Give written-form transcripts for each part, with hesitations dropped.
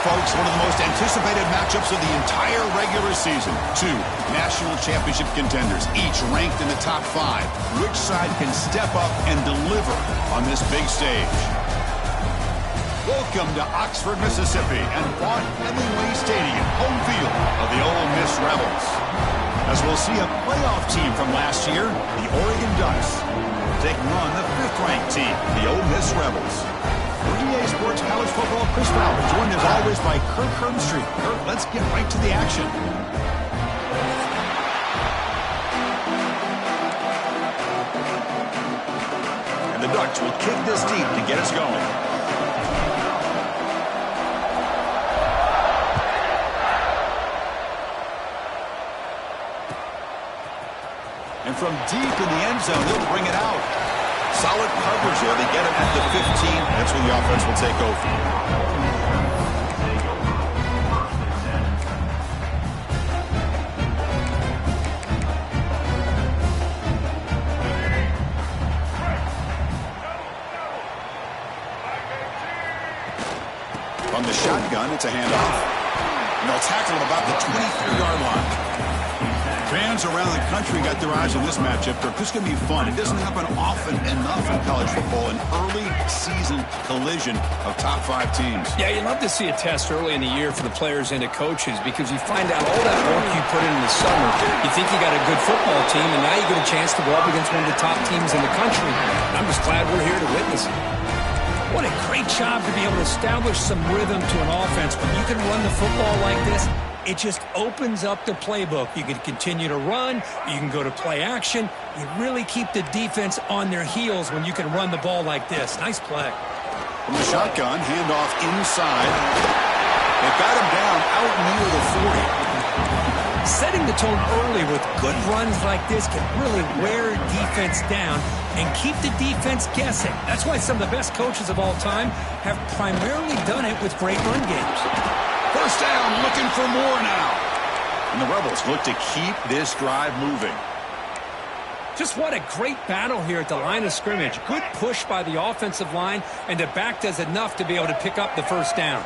folks, one of the most anticipated matchups of the entire regular season. Two national championship contenders, each ranked in the top 5. Which side can step up and deliver on this big stage? Welcome to Oxford, Mississippi, and Vaught Hemingway Stadium, home field of the Ole Miss Rebels. As we'll see a playoff team from last year, the Oregon Ducks, taking on the 5th-ranked team, the Ole Miss Rebels. For EA Sports College Football, Chris Fowler, joined as always by Kirk Herbstreit. Kirk, let's get right to the action. And the Ducks will kick this deep to get us going. And from deep in the end zone, they'll bring it out. Solid coverage there. They get him at the 15. That's where the offense will take over. From the shotgun, it's a handoff. And they'll tackle him about the 23-yard line. Fans around the country got their eyes on this matchup. This is going to be fun. It doesn't happen often enough in college football, an early season collision of top 5 teams. Yeah, you love to see a test early in the year for the players and the coaches because you find out all that work you put in the summer. You think you got a good football team, and now you get a chance to go up against one of the top teams in the country. I'm just glad we're here to witness it. What a great job to be able to establish some rhythm to an offense. When you can run the football like this, it just opens up the playbook. You can continue to run. You can go to play action. You really keep the defense on their heels when you can run the ball like this. Nice play. From the shotgun, handoff inside. They got him down out near the 40. Setting the tone early with good runs like this can really wear defense down and keep the defense guessing. That's why some of the best coaches of all time have primarily done it with great run games. First down, looking for more now. And the Rebels look to keep this drive moving. Just what a great battle here at the line of scrimmage. Good push by the offensive line, and the back does enough to be able to pick up the first down.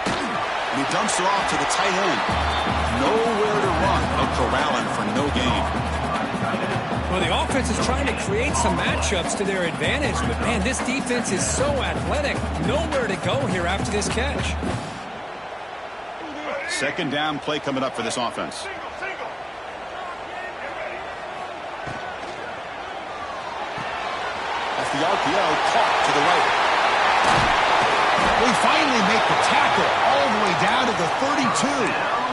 And he dumps it off to the tight end. Nowhere to run. They'll corral him for no gain. Well, the offense is trying to create some matchups to their advantage, but, man, this defense is so athletic. Nowhere to go here after this catch. Second down play coming up for this offense. That's the RPO caught to the right. We finally make the tackle all the way down to the 32.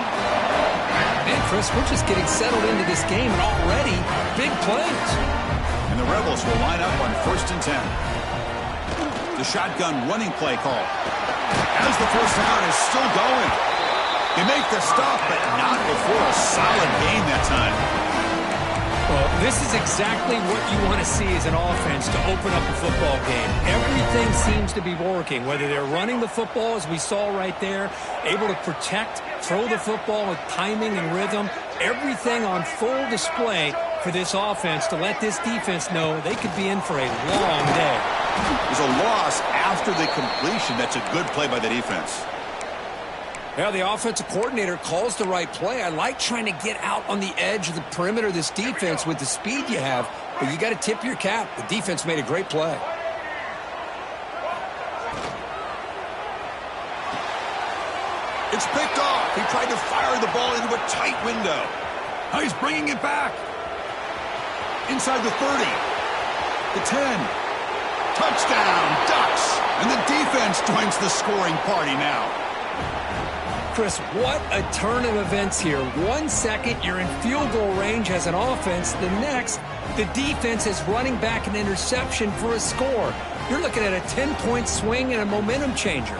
Man, Chris, we're just getting settled into this game, and already big plays. And the Rebels will line up on 1st and 10. The shotgun running play call. As the first down is still going. They make the stop, but not before a solid gain that time. Well, this is exactly what you want to see as an offense to open up a football game. Everything seems to be working, whether they're running the football, as we saw right there, able to protect, throw the football with timing and rhythm, everything on full display for this offense to let this defense know they could be in for a long day. There's a loss after the completion. That's a good play by the defense. Yeah, the offensive coordinator calls the right play. I like trying to get out on the edge of the perimeter of this defense with the speed you have, but you got to tip your cap. The defense made a great play. It's picked off. He tried to fire the ball into a tight window. Now he's bringing it back. Inside the 30. The 10. Touchdown, Ducks. And the defense joins the scoring party now. Chris, what a turn of events here. 1 second, you're in field goal range as an offense. The next, the defense is running back an interception for a score. You're looking at a 10-point swing and a momentum changer.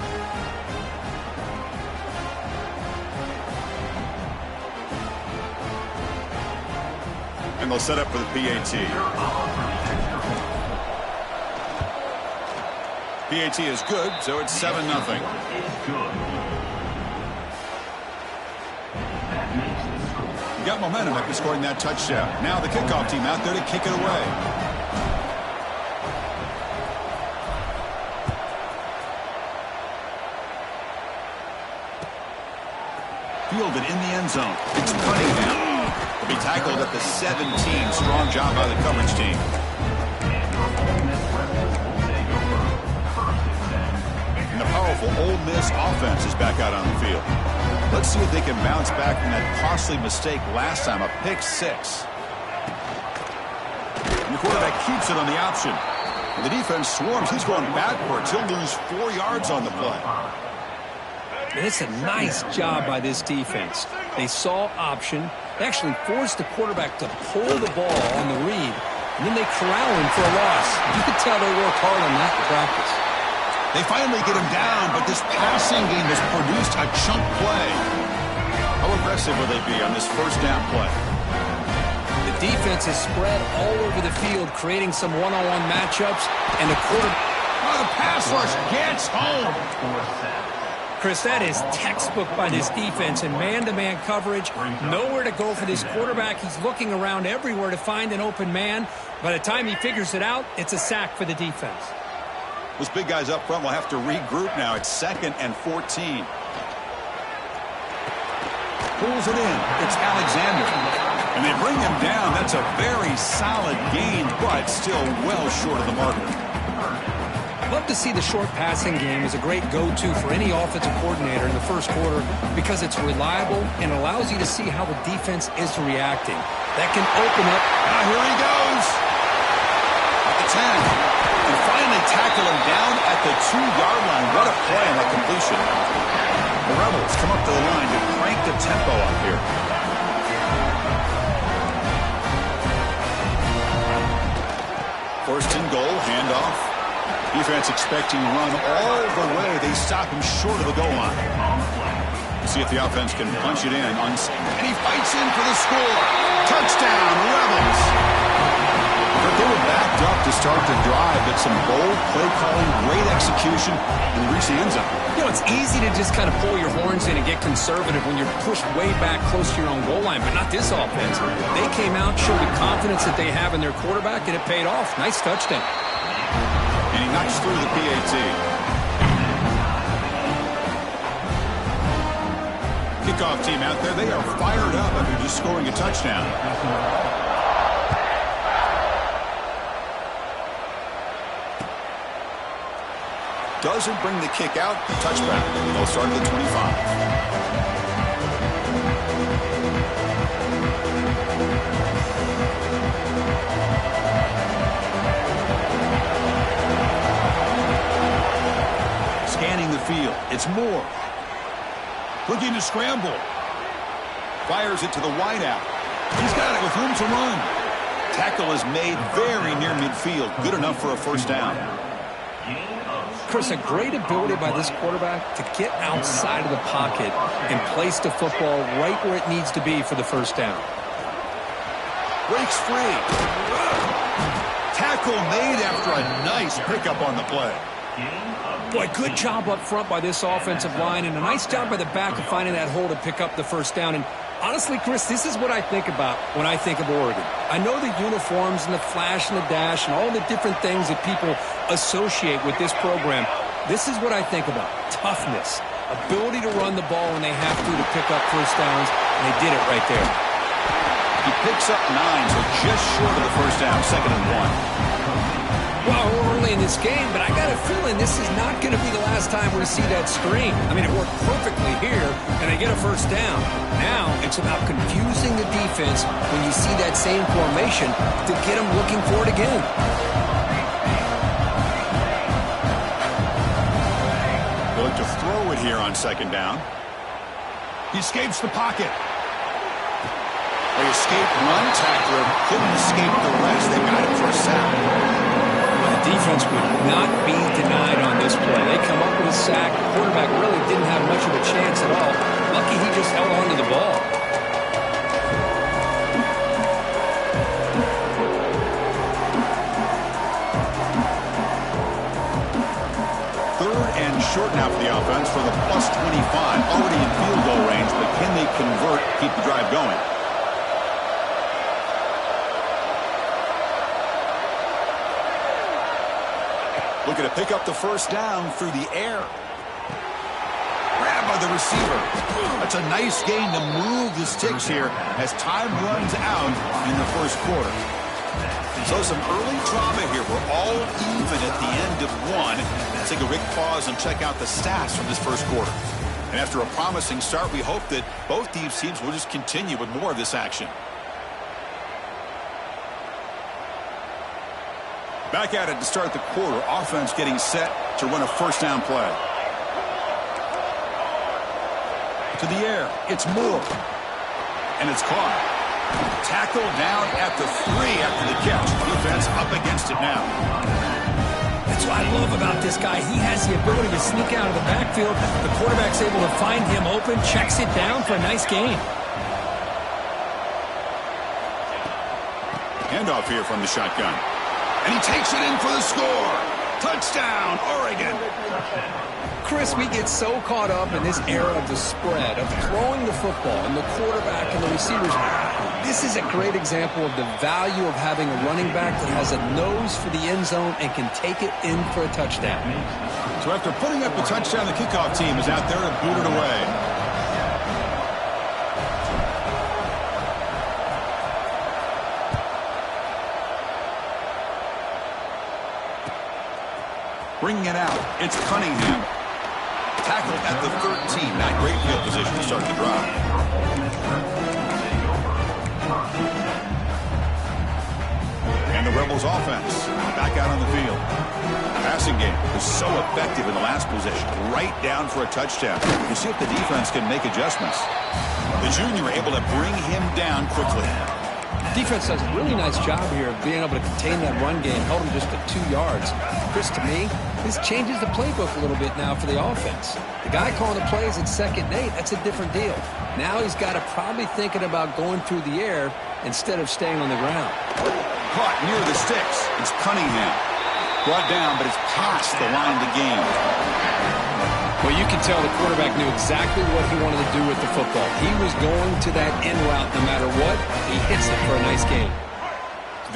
And they'll set up for the PAT. PAT is good, so it's 7-0. Got momentum after scoring that touchdown. Now the kickoff team out there to kick it away. fielded in the end zone. It's Cunningham. He'll be tackled at the 17. Strong job by the coverage team. And the powerful Ole Miss offense is back out on the field. Let's see if they can bounce back from that costly mistake last time, a pick six. And the quarterback keeps it on the option. And the defense swarms. He's going backwards. He'll lose 4 yards on the play. It's a nice job by this defense. They saw option. They actually forced the quarterback to pull the ball on the read, and then they corral him for a loss. You could tell they worked hard on that in practice. They finally get him down, but this passing game has produced a chunk play. How aggressive will they be on this first down play? The defense is spread all over the field, creating some one-on-one matchups, and the the pass rush gets home. Chris, that is textbook by this defense in man-to-man coverage. Nowhere to go for this quarterback. He's looking around everywhere to find an open man. By the time he figures it out, it's a sack for the defense. Those big guys up front will have to regroup now. It's 2nd and 14. Pulls it in. It's Alexander. And they bring him down. That's a very solid gain, but still well short of the marker. Love to see the short passing game as a great go-to for any offensive coordinator in the first quarter because it's reliable and allows you to see how the defense is reacting. That can open up. Here he goes. At the 10. And finally tackle him down at the 2-yard line. What a play on that completion. The Rebels come up to the line to crank the tempo up here. First and goal, handoff. Defense expecting run all the way. They stop him short of the goal line. See if the offense can punch it in. And he fights in for the score. Touchdown, Rebels. But they were backed up to start the drive, but some bold play calling, great execution, and reach the end zone. You know, it's easy to just kind of pull your horns in and get conservative when you're pushed way back close to your own goal line, but not this offense. They came out, showed the confidence that they have in their quarterback, and it paid off. Nice touchdown. And he knocks through the PAT. Kickoff team out there, they are fired up after just scoring a touchdown. Doesn't bring the kick out. Touchback. They'll start at the 25. Scanning the field. It's Moore. Looking to scramble. Fires it to the wideout. He's got it with room to run. Tackle is made very near midfield. Good enough for a first down. Chris, a great ability by this quarterback to get outside of the pocket and place the football right where it needs to be for the first down. Breaks free. Tackle made after a nice pickup on the play. Boy, good job up front by this offensive line, and a nice job by the back of finding that hole to pick up the first down. And honestly, Chris, this is what I think about when I think of Oregon. I know the uniforms and the flash and the dash and all the different things that people associate with this program. This is what I think about. Toughness, ability to run the ball when they have to pick up first downs, and they did it right there. He picks up 9, so just short of the first down, 2nd and 1. Well, we're early in this game, but I got a feeling this is not going to be the last time we're going to see that screen. I mean, it worked perfectly here, and they get a first down. Now it's about confusing the defense when you see that same formation to get them looking for it again. They look to throw it here on 2nd down. He escapes the pocket. They escape one tackler, couldn't escape the rest. They got him for a sack. The defense would not be denied on this play. They come up with a sack. The quarterback really didn't have much of a chance at all. Lucky he just held on to the ball. Third and short now for the offense for the +25. Already in field goal range, but can they convert, keep the drive going? Looking to pick up the first down through the air. Grab by the receiver. That's a nice gain to move the sticks here as time runs out in the first quarter. So some early drama here. We're all even at the end of one. Let's take a quick pause and check out the stats from this first quarter. And after a promising start, we hope that both these teams will just continue with more of this action. Back at it to start the quarter. Offense getting set to run a first down play. To the air. It's Moore. And it's caught. Tackle down at the 3 after the catch. Defense up against it now. That's what I love about this guy. He has the ability to sneak out of the backfield. The quarterback's able to find him open, checks it down for a nice gain. Handoff here from the shotgun. And he takes it in for the score. Touchdown, Oregon. Chris, we get so caught up in this era of the spread, of throwing the football, and the quarterback and the receivers. This is a great example of the value of having a running back that has a nose for the end zone and can take it in for a touchdown. So after putting up the touchdown, the kickoff team is out there to boot it away. Bringing it out, it's Cunningham. Tackled at the 13. Not great field position to start the drive. And the Rebels offense back out on the field. Passing game was so effective in the last possession. Right down for a touchdown. You see if the defense can make adjustments. The junior able to bring him down quickly. Defense does a really nice job here of being able to contain that run game, held him just at 2 yards. Chris, to me, this changes the playbook a little bit now for the offense. The guy calling the plays at 2nd and 8, that's a different deal. Now he's got to probably thinking about going through the air instead of staying on the ground. Caught near the sticks. It's Cunningham. Brought down, but it's past the line of the game. Well, you can tell the quarterback knew exactly what he wanted to do with the football. He was going to that in route no matter what. He hits it for a nice gain.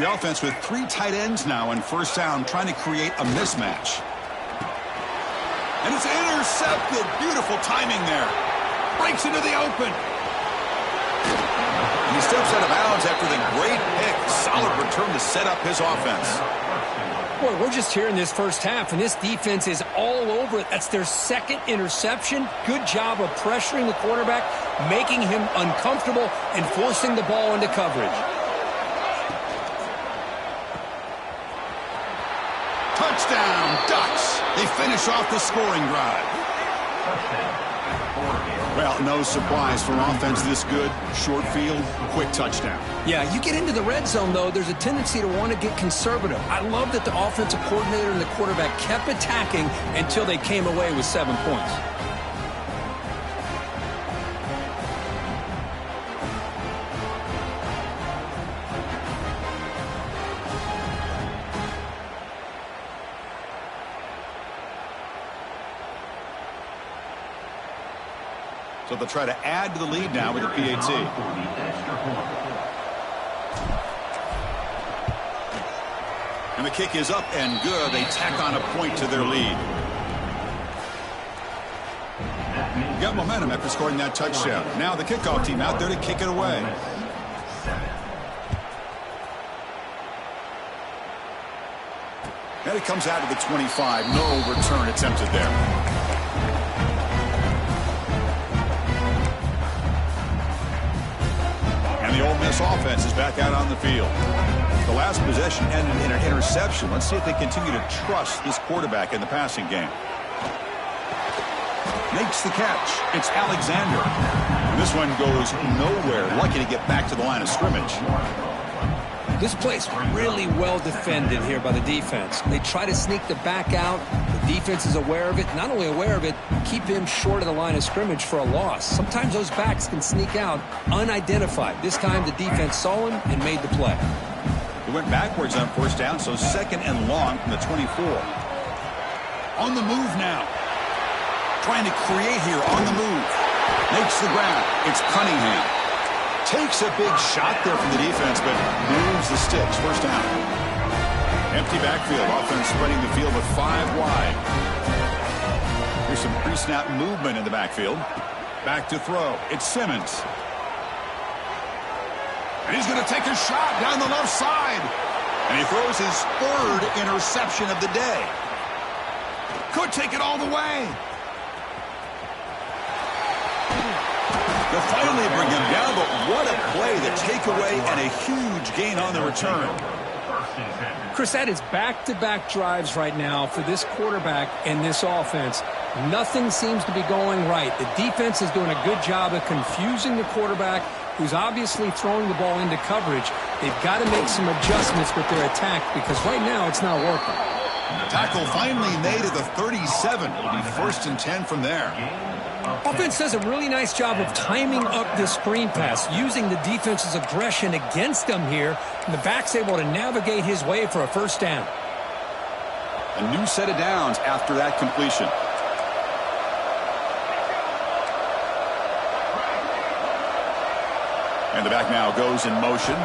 The offense with 3 tight ends now on first down, trying to create a mismatch. And it's intercepted. Beautiful timing there. Breaks into the open. And he steps out of bounds after the great pick. Solid return to set up his offense. Boy, we're just here in this first half, and this defense is all over it. That's their 2nd interception. Good job of pressuring the quarterback, making him uncomfortable, and forcing the ball into coverage. Touchdown, Ducks. They finish off the scoring drive. Well, no surprise for offense this good. Short field, quick touchdown. Yeah, you get into the red zone, though, there's a tendency to want to get conservative. I love that the offensive coordinator and the quarterback kept attacking until they came away with 7 points. So they'll try to add to the lead now with the PAT. And the kick is up and good. They tack on a point to their lead. Got momentum after scoring that touchdown. Now the kickoff team out there to kick it away. And it comes out to the 25. No return attempted there. The Ole Miss offense is back out on the field. The last possession ended in an interception. Let's see if they continue to trust this quarterback in the passing game. Makes the catch. It's Alexander. And this one goes nowhere. Lucky to get back to the line of scrimmage. This play's really well defended here by the defense. They try to sneak the back out. The defense is aware of it. Not only aware of it, keep him short of the line of scrimmage for a loss. Sometimes those backs can sneak out unidentified. This time the defense saw him and made the play. It went backwards on first down, so 2nd and long from the 24. On the move now. Trying to create here on the move. Makes the ground. It's Cunningham. Takes a big shot there from the defense, but moves the sticks. First down. Empty backfield. Offense spreading the field with 5 wide. Here's some pre-snap movement in the backfield. Back to throw. It's Simmons. And he's going to take a shot down the left side. And he throws his third interception of the day. Could take it all the way. They'll finally bring him down, but what a play. The takeaway and a huge gain on the return. Chris, that is back-to-back drives right now for this quarterback and this offense. Nothing seems to be going right. The defense is doing a good job of confusing the quarterback, who's obviously throwing the ball into coverage. They've got to make some adjustments with their attack because right now it's not working. Tackle finally made at the 37. It'll be 1st and 10 from there. Offense does a really nice job of timing up this screen pass, using the defense's aggression against them here, and the back's able to navigate his way for a first down. A new set of downs after that completion. And the back now goes in motion.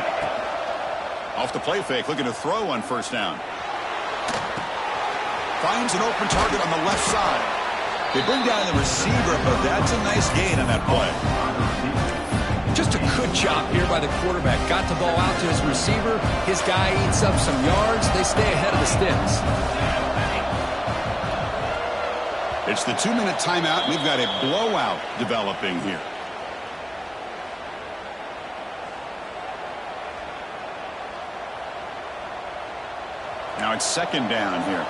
Off the play fake, looking to throw on first down. Finds an open target on the left side. They bring down the receiver, but that's a nice gain on that play. Just a good job here by the quarterback. Got the ball out to his receiver. His guy eats up some yards. They stay ahead of the sticks. It's the 2-minute timeout. We've got a blowout developing here. Now it's 2nd down here.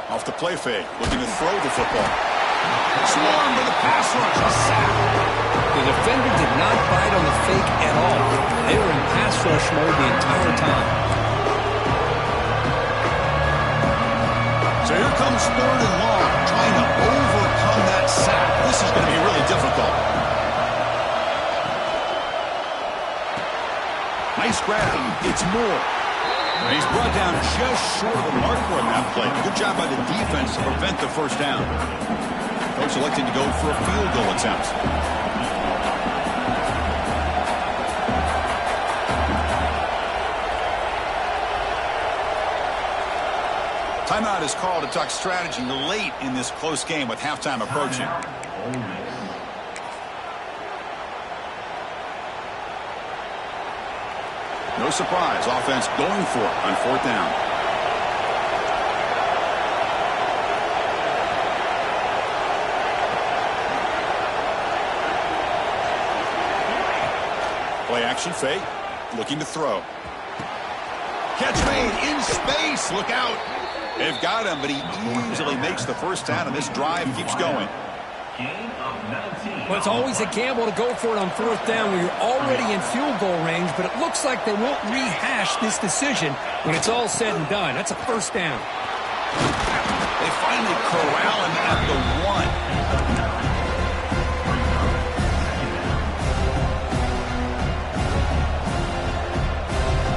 Off the play fake, looking to throw the football. Swarmed by the pass rush, a sack. The defender did not bite on the fake at all. They were in pass rush mode the entire time. So here comes 3rd and long, trying to overcome that sack. This is going to be really difficult. Nice grab. It's Moore. And he's brought down just short of the marker on that play. Good job by the defense to prevent the first down. Coach electing to go for a field goal attempt. Timeout is called to talk strategy late in this close game with halftime approaching. No surprise, offense going for it on 4th down. Play action fake, looking to throw. Catch made in space, look out. They've got him, but he easily makes the first down, and this drive keeps going. Well, it's always a gamble to go for it on 4th down when you're already in field goal range, but it looks like they won't rehash this decision when it's all said and done. That's a first down. They finally corral him at the 1.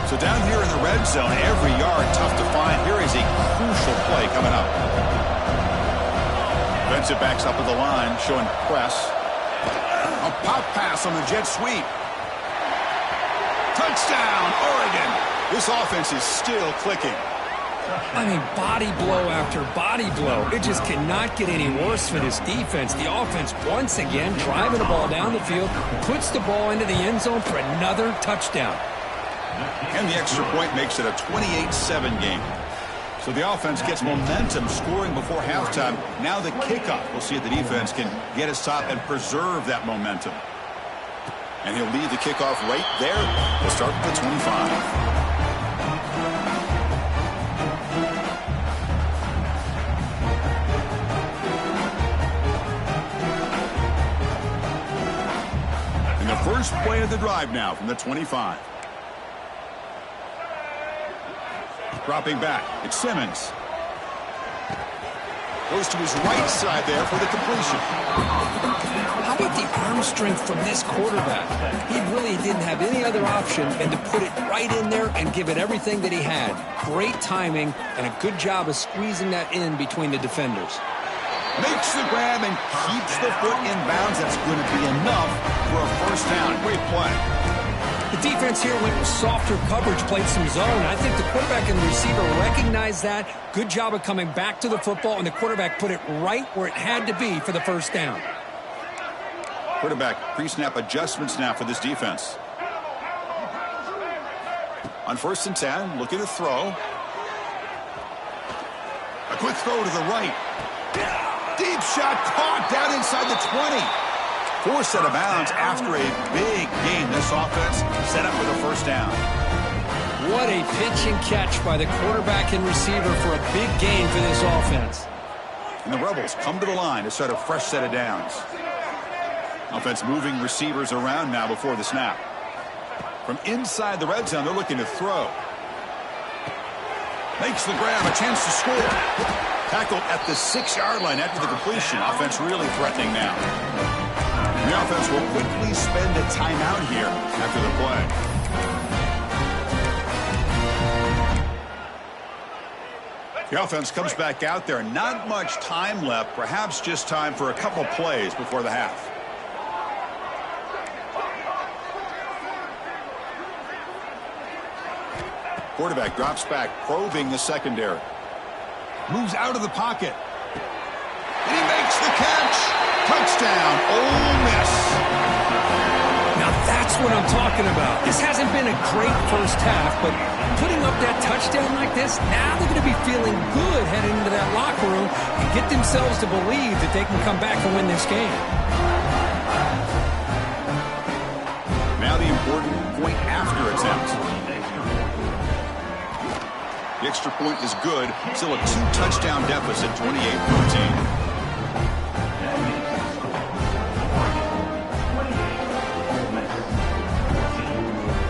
So down here in the red zone, every yard tough to find. Here is a crucial play coming up. Defensive backs up at the line, showing press. A pop pass on the jet sweep. Touchdown, Oregon. This offense is still clicking. I mean, body blow after body blow. It just cannot get any worse for this defense. The offense, once again, driving the ball down the field, puts the ball into the end zone for another touchdown. And the extra point makes it a 28-7 game. So the offense gets momentum scoring before halftime. Now the kickoff. We'll see if the defense can get his top and preserve that momentum. And he'll lead the kickoff right there. We'll start with the 25. And the first play of the drive now from the 25. Dropping back, it's Simmons. Goes to his right side there for the completion. How about the arm strength from this quarterback? He really didn't have any other option than to put it right in there and give it everything that he had. Great timing and a good job of squeezing that in between the defenders. Makes the grab and keeps the foot in bounds. That's going to be enough for a first down. Great play. The defense here went with softer coverage, played some zone. I think the quarterback and the receiver recognized that. Good job of coming back to the football, and the quarterback put it right where it had to be for the first down. Quarterback pre-snap adjustments now for this defense. On 1st and 10, looking to throw. A quick throw to the right. Deep shot caught down inside the 20. Forced out of bounds after a big game. This offense set up with a first down. What a pitch and catch by the quarterback and receiver for a big gain for this offense. And the Rebels come to the line to start a fresh set of downs. Offense moving receivers around now before the snap. From inside the red zone, they're looking to throw. Makes the grab, a chance to score. Tackled at the 6-yard line after the completion. Offense really threatening now. The offense will quickly spend a timeout here after the play. The offense comes back out there. Not much time left. Perhaps just time for a couple plays before the half. Quarterback drops back, probing the secondary. Moves out of the pocket. And he makes the catch. Touchdown, Ole Miss. Now that's what I'm talking about. This hasn't been a great first half, but putting up that touchdown like this, now they're going to be feeling good heading into that locker room and get themselves to believe that they can come back and win this game. Now the important point after attempt. The extra point is good. Still a 2-touchdown deficit, 28-14.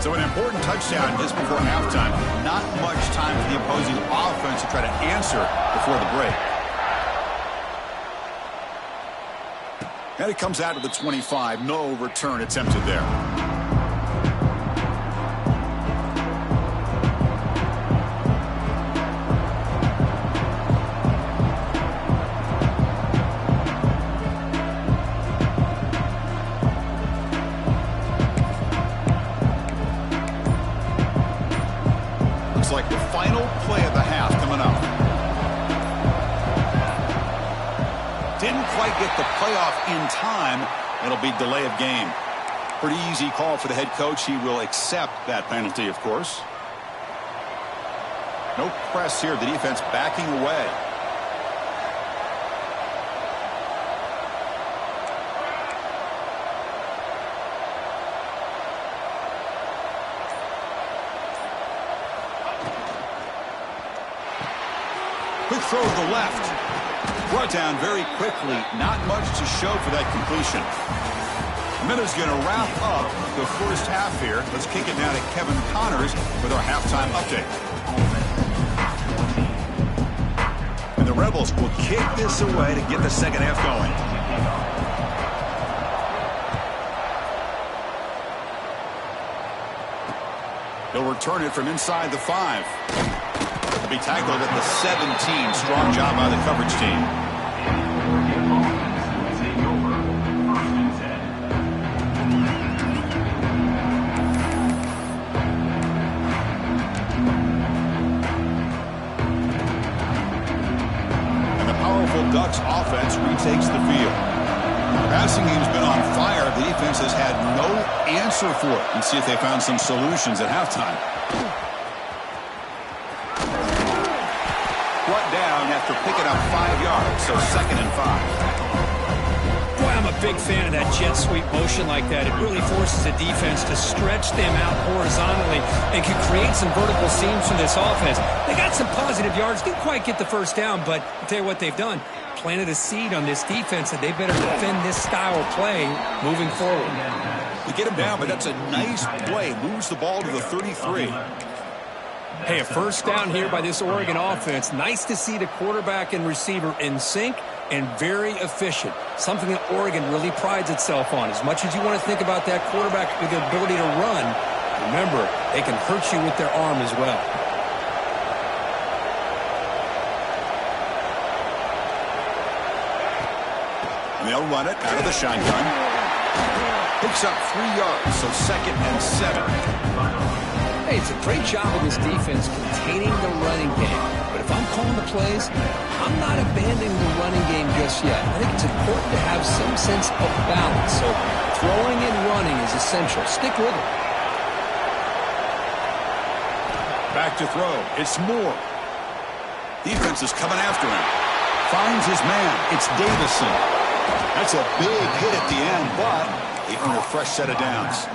So an important touchdown just before halftime. Not much time for the opposing offense to try to answer before the break. And it comes out to the 25. No return attempted there. Like the final play of the half coming up. Didn't quite get the playoff in time. It'll be delay of game. Pretty easy call for the head coach. He will accept that penalty, of course. No press here. The defense backing away. Quick throw to the left. Brought down very quickly. Not much to show for that completion. Minute's going to wrap up the first half here. Let's kick it now to Kevin Connors with our halftime update. And the Rebels will kick this away to get the second half going. He'll return it from inside the 5. Be tackled at the 17. Strong job by the coverage team. And the powerful Ducks offense retakes the field. The passing game's been on fire. The defense has had no answer for it. And see if they found some solutions at halftime. Down after picking up 5 yards, so 2nd and 5. Boy, I'm a big fan of that jet sweep motion like that. It really forces the defense to stretch them out horizontally and can create some vertical seams for this offense. They got some positive yards, didn't quite get the first down, but I'll tell you what they've done. Planted a seed on this defense that they better defend this style of play moving forward. They get him down, but that's a nice play. Moves the ball to the 33. Hey, a first down here by this Oregon offense. Nice to see the quarterback and receiver in sync and very efficient. Something that Oregon really prides itself on. As much as you want to think about that quarterback with the ability to run, remember, they can hurt you with their arm as well. And they'll run it out of the shotgun. Picks up 3 yards, so 2nd and 7. Hey, it's a great job of this defense containing the running game. But if I'm calling the plays, I'm not abandoning the running game just yet. I think it's important to have some sense of balance. So throwing and running is essential. Stick with it. Back to throw. It's Moore. Defense is coming after him. Finds his man. It's Davison. That's a big hit at the end, but they earn a fresh set of downs.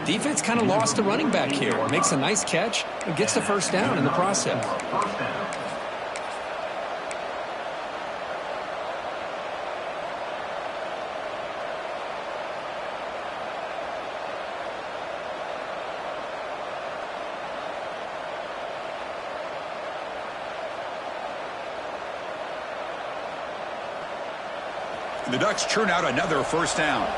Defense kind of lost the running back here. Makes a nice catch and gets the first down in the process. The Ducks churn out another first down.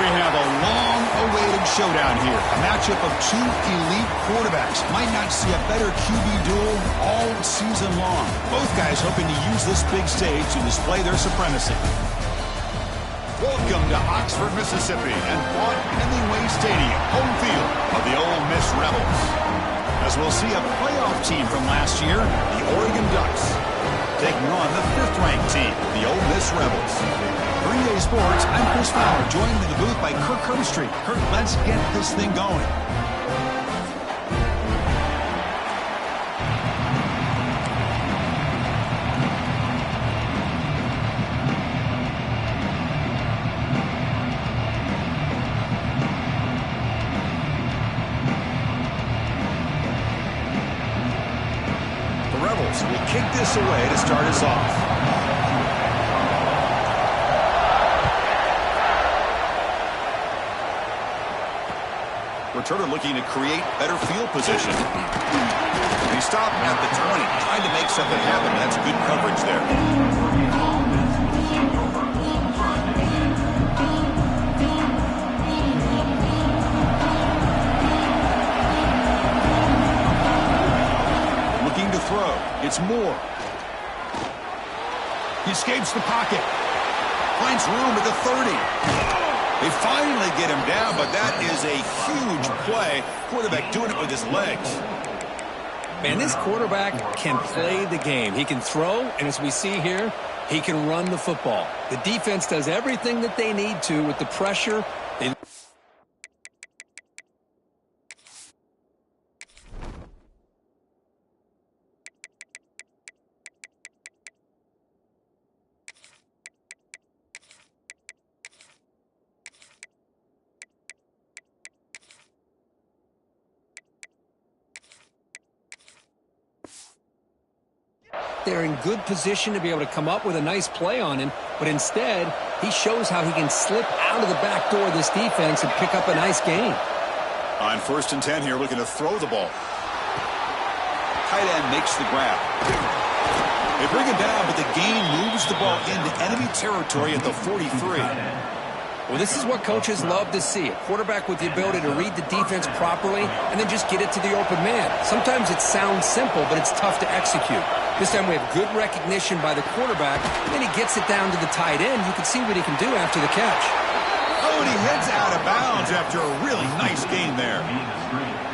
We have a long-awaited showdown here. A matchup of two elite quarterbacks. Might not see a better QB duel all season long. Both guys hoping to use this big stage to display their supremacy. Welcome to Oxford, Mississippi, and Vaught Hemingway Stadium, home field of the Ole Miss Rebels. As we'll see a playoff team from last year, the Oregon Ducks, taking on the fifth-ranked team, the Ole Miss Rebels. Green Day Sports, I'm Chris Fowler, joined in the booth by Kirk Herbstreit. Kirk, let's get this thing going. The Rebels will kick this away to start us off. Returner looking to create better field position. And he stopped at the 20, trying to make something happen. That's good coverage there. Looking to throw. It's Moore. He escapes the pocket. Finds room at the 30. They finally get him down, but that is a huge play. Quarterback doing it with his legs. Man, this quarterback can play the game. He can throw, and as we see here, he can run the football. The defense does everything that they need to with the pressure. They're in good position to be able to come up with a nice play on him, but instead, he shows how he can slip out of the back door of this defense and pick up a nice gain. On 1st and 10 here, looking to throw the ball. Tight end makes the grab. They bring him down, but the gain moves the ball into enemy territory at the 43. Well, this is what coaches love to see. A quarterback with the ability to read the defense properly and then just get it to the open man. Sometimes it sounds simple, but it's tough to execute. This time we have good recognition by the quarterback, and then he gets it down to the tight end. You can see what he can do after the catch. Oh, and he heads out of bounds after a really nice game there.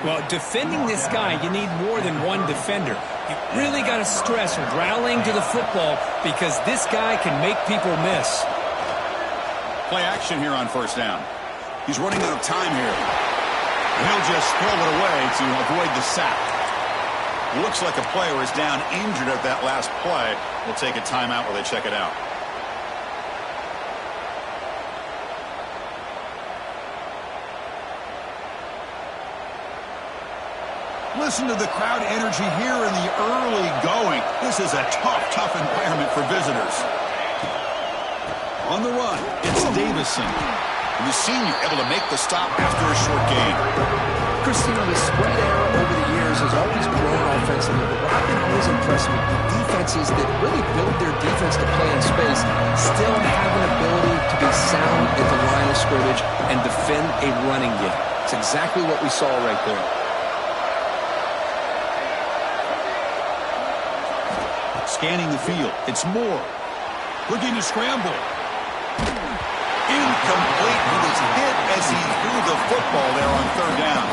Well, defending this guy, you need more than one defender. You really got to stress rallying to the football because this guy can make people miss. Play action here on 1st down. He's running out of time here. And he'll just throw it away to avoid the sack. Looks like a player is down injured at that last play. We'll take a timeout while they check it out. Listen to the crowd energy here in the early going. This is a tough environment for visitors. On the run, it's Davison. And the senior able to make the stop after a short gain. Christina, the spread era over the years has always grown offensively, but what I've been always impressed with the defenses that really build their defense to play in space still have an ability to be sound at the line of scrimmage and defend a running game. It's exactly what we saw right there. Scanning the field, it's Moore. Looking to scramble. Incomplete. He was hit as he threw the football there on 3rd down.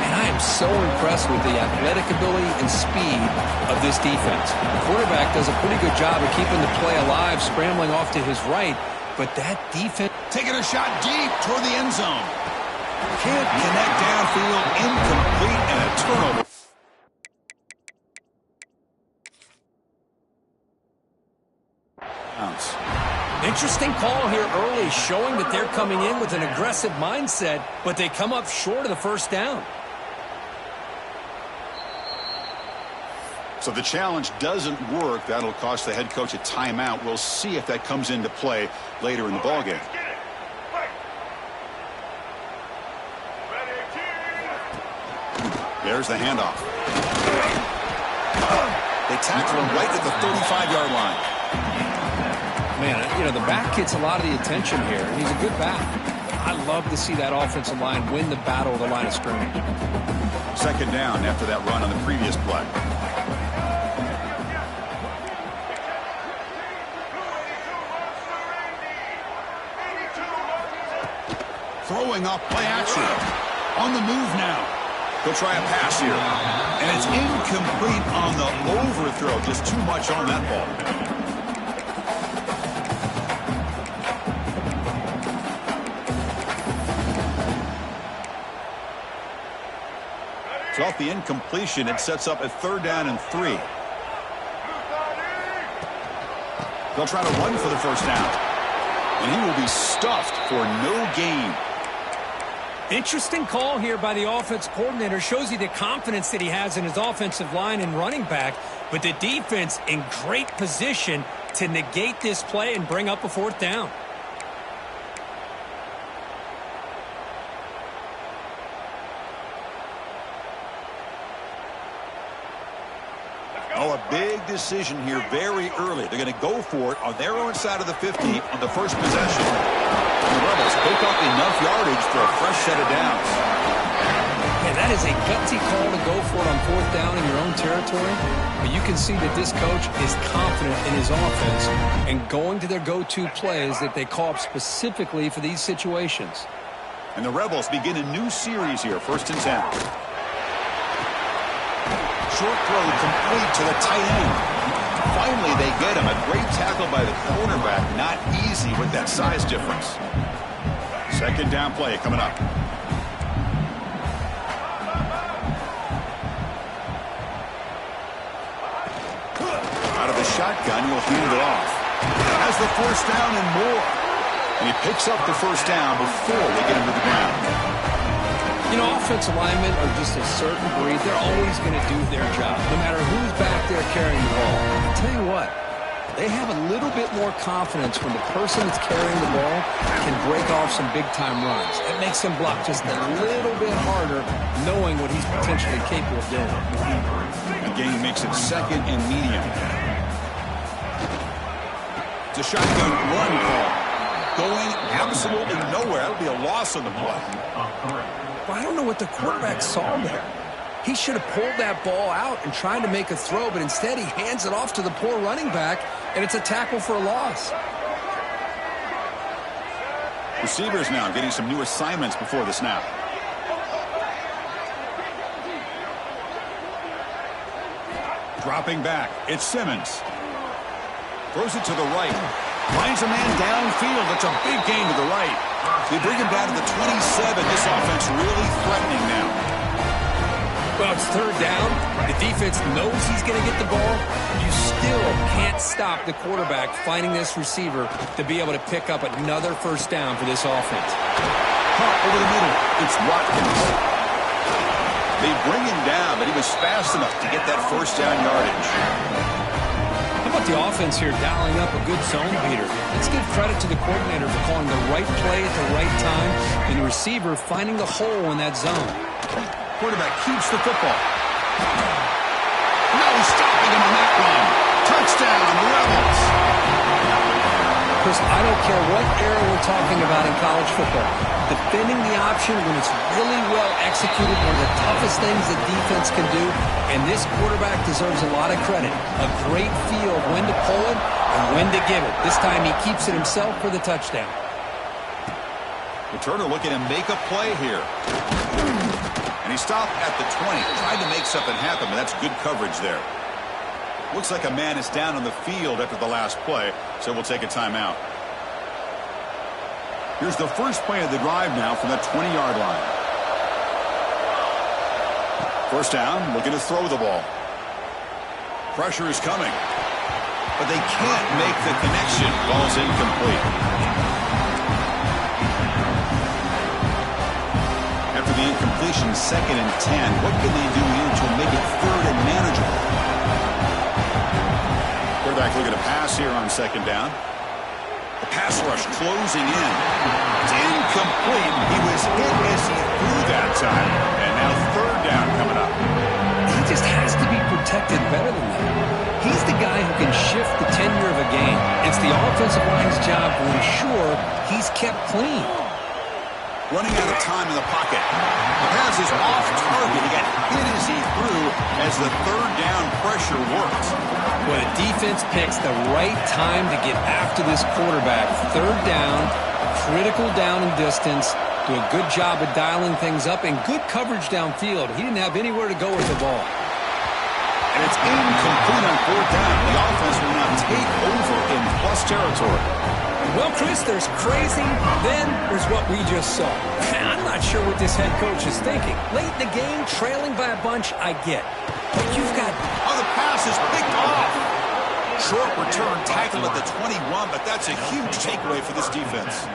And I am so impressed with the athletic ability and speed of this defense. The quarterback does a pretty good job of keeping the play alive, scrambling off to his right, but that defense... Taking a shot deep toward the end zone. Can't connect downfield, incomplete, and a turnover. downs. Interesting call here early, showing that they're coming in with an aggressive mindset, but they come up short of the first down. So the challenge doesn't work. That'll cost the head coach a timeout. We'll see if that comes into play later in the ballgame. There's the handoff. They tackle him right at the 35-yard line. Man, you know, the back gets a lot of the attention here, and he's a good back. I love to see that offensive line win the battle of the line of scrimmage. Second down after that run on the previous play. Throwing off play action. On the move now. He'll try a pass here. And it's incomplete on the overthrow. Just too much on that ball. So off the incompletion, it sets up a 3rd down and 3. They'll try to run for the first down. And he will be stuffed for no gain. Interesting call here by the offense coordinator. Shows you the confidence that he has in his offensive line and running back. But the defense in great position to negate this play and bring up a 4th down. Oh, a big decision here very early. They're going to go for it on their own side of the 50 on the first possession. And the Rebels pick up enough yardage for a fresh set of downs. Yeah, that is a gutsy call to go for it on 4th down in your own territory. But you can see that this coach is confident in his offense and going to their go-to plays that they call up specifically for these situations. And the Rebels begin a new series here, 1st and 10. Short throw complete to the tight end. Finally, they get him. A great tackle by the cornerback. Not easy with that size difference. 2nd down play coming up. Out of the shotgun, he'll hand it off. Has the 1st down and more. And he picks up the 1st down before they get him to the ground. You know, offensive linemen are just a certain breed. They're always going to do their job, no matter who's back there carrying the ball. I'll tell you what, they have a little bit more confidence when the person that's carrying the ball can break off some big-time runs. It makes them block just a little bit harder, knowing what he's potentially capable of doing. Again, he makes it 2nd and medium. It's a shotgun run call. Going absolutely nowhere. That'll be a loss on the play. I don't know what the quarterback saw there. He should have pulled that ball out and tried to make a throw, but instead he hands it off to the poor running back, and it's a tackle for a loss. Receivers now getting some new assignments before the snap. Dropping back, it's Simmons. Throws it to the right. Finds a man downfield. That's a big gain to the right. They bring him down to the 27. This offense really threatening now. Well, it's 3rd down. The defense knows he's going to get the ball. You still can't stop the quarterback finding this receiver to be able to pick up another 1st down for this offense. Caught over the middle. It's Watkins. They bring him down, but he was fast enough to get that 1st down yardage. How about the offense here dialing up a good zone beater? Let's give credit to the coordinator for calling the right play at the right time and the receiver finding the hole in that zone. Quarterback keeps the football. No stopping him on that run. Touchdown, Rebels. Chris, I don't care what era we're talking about in college football. Defending the option when it's really well executed, one of the toughest things that defense can do, and this quarterback deserves a lot of credit. A great feel of when to pull it and when to give it. This time he keeps it himself for the touchdown. Returner looking to make a play here. And he stopped at the 20. Tried to make something happen, but that's good coverage there. Looks like a man is down on the field after the last play, so we'll take a timeout. Here's the first play of the drive now from that 20-yard line. 1st down, looking to throw the ball. Pressure is coming. but they can't make the connection. Ball's incomplete. After the incompletion, 2nd and 10. What can they do here to make it 3rd and manageable? Quarterback looking to pass here on 2nd down. The pass rush closing in. It's incomplete. He was hit as he threw that time. And now 3rd down coming up. He just has to be protected better than that. He's the guy who can shift the tenure of a game. It's the offensive line's job to ensure he's kept clean. Running out of time in the pocket. The pass is off target. He got hit as he threw as the 3rd down pressure worked. Well, the defense picks the right time to get after this quarterback. 3rd down, critical down and distance. Do a good job of dialing things up and good coverage downfield. He didn't have anywhere to go with the ball. And it's incomplete on 4th down. The offense will now take over in plus territory. Well, Chris, there's crazy, then there's what we just saw. I'm not sure what this head coach is thinking. Late in the game, trailing by a bunch, I get. But you've got... Oh, the pass is picked off. Short return tackle at the 21, but that's a huge takeaway for this defense.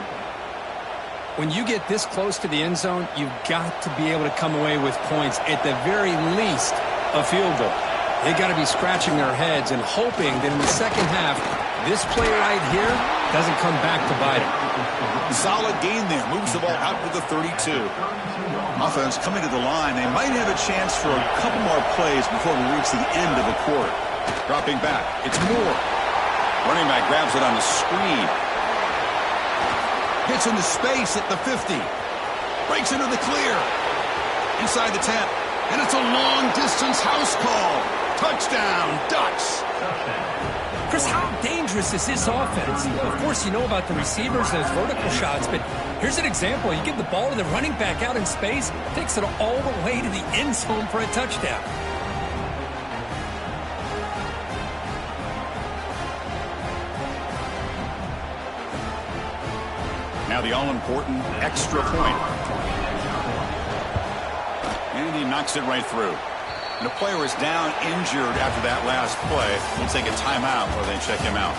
When you get this close to the end zone, you've got to be able to come away with points, at the very least, a field goal. They got to be scratching their heads and hoping that in the second half, this play right here doesn't come back to bite him. Solid gain there. Moves the ball out to the 32. Offense coming to the line. They might have a chance for a couple more plays before we reach the end of the quarter. Dropping back. It's Moore. Running back grabs it on the screen. Gets into space at the 50. Breaks into the clear. Inside the 10. And it's a long-distance house call. Touchdown, Ducks. Chris, how dangerous is this offense? Of course, you know about the receivers, those vertical shots, but here's an example. You give the ball to the running back out in space, takes it all the way to the end zone for a touchdown. Now the all-important extra point. And he knocks it right through. And a player is down injured after that last play. We'll take a timeout or they check him out.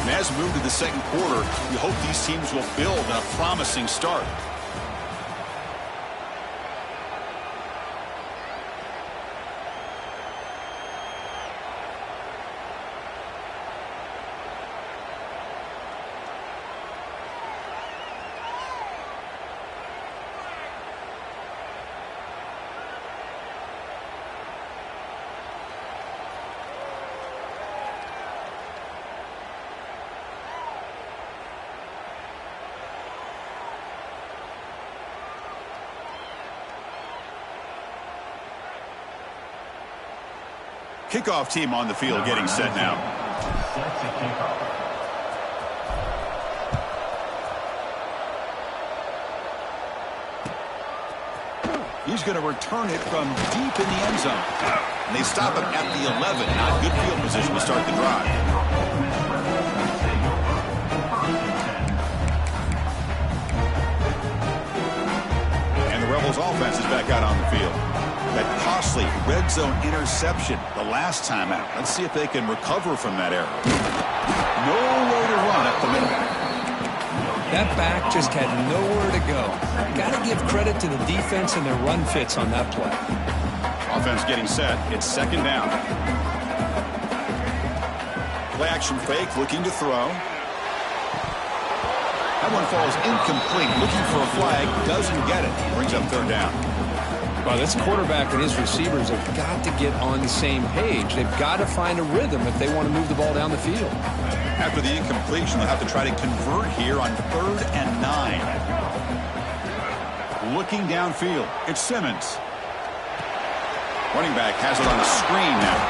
And as we move to the second quarter, we hope these teams will build on a promising start. Kickoff team on the field getting set now. He's going to return it from deep in the end zone. And they stop him at the 11. Not good field position to start the drive. And the Rebels offense is back out on the field. That costly red zone interception the last time out. Let's see if they can recover from that error. Nowhere to run up the middle. That back just had nowhere to go. Got to give credit to the defense and their run fits on that play. Offense getting set. It's 2nd down. Play action fake, looking to throw. That one falls incomplete. Looking for a flag, doesn't get it. Brings up 3rd down. Well, this quarterback and his receivers have got to get on the same page. They've got to find a rhythm if they want to move the ball down the field. After the incompletion, they'll have to try to convert here on 3rd and 9. Looking downfield, it's Simmons. Running back has it on the screen now.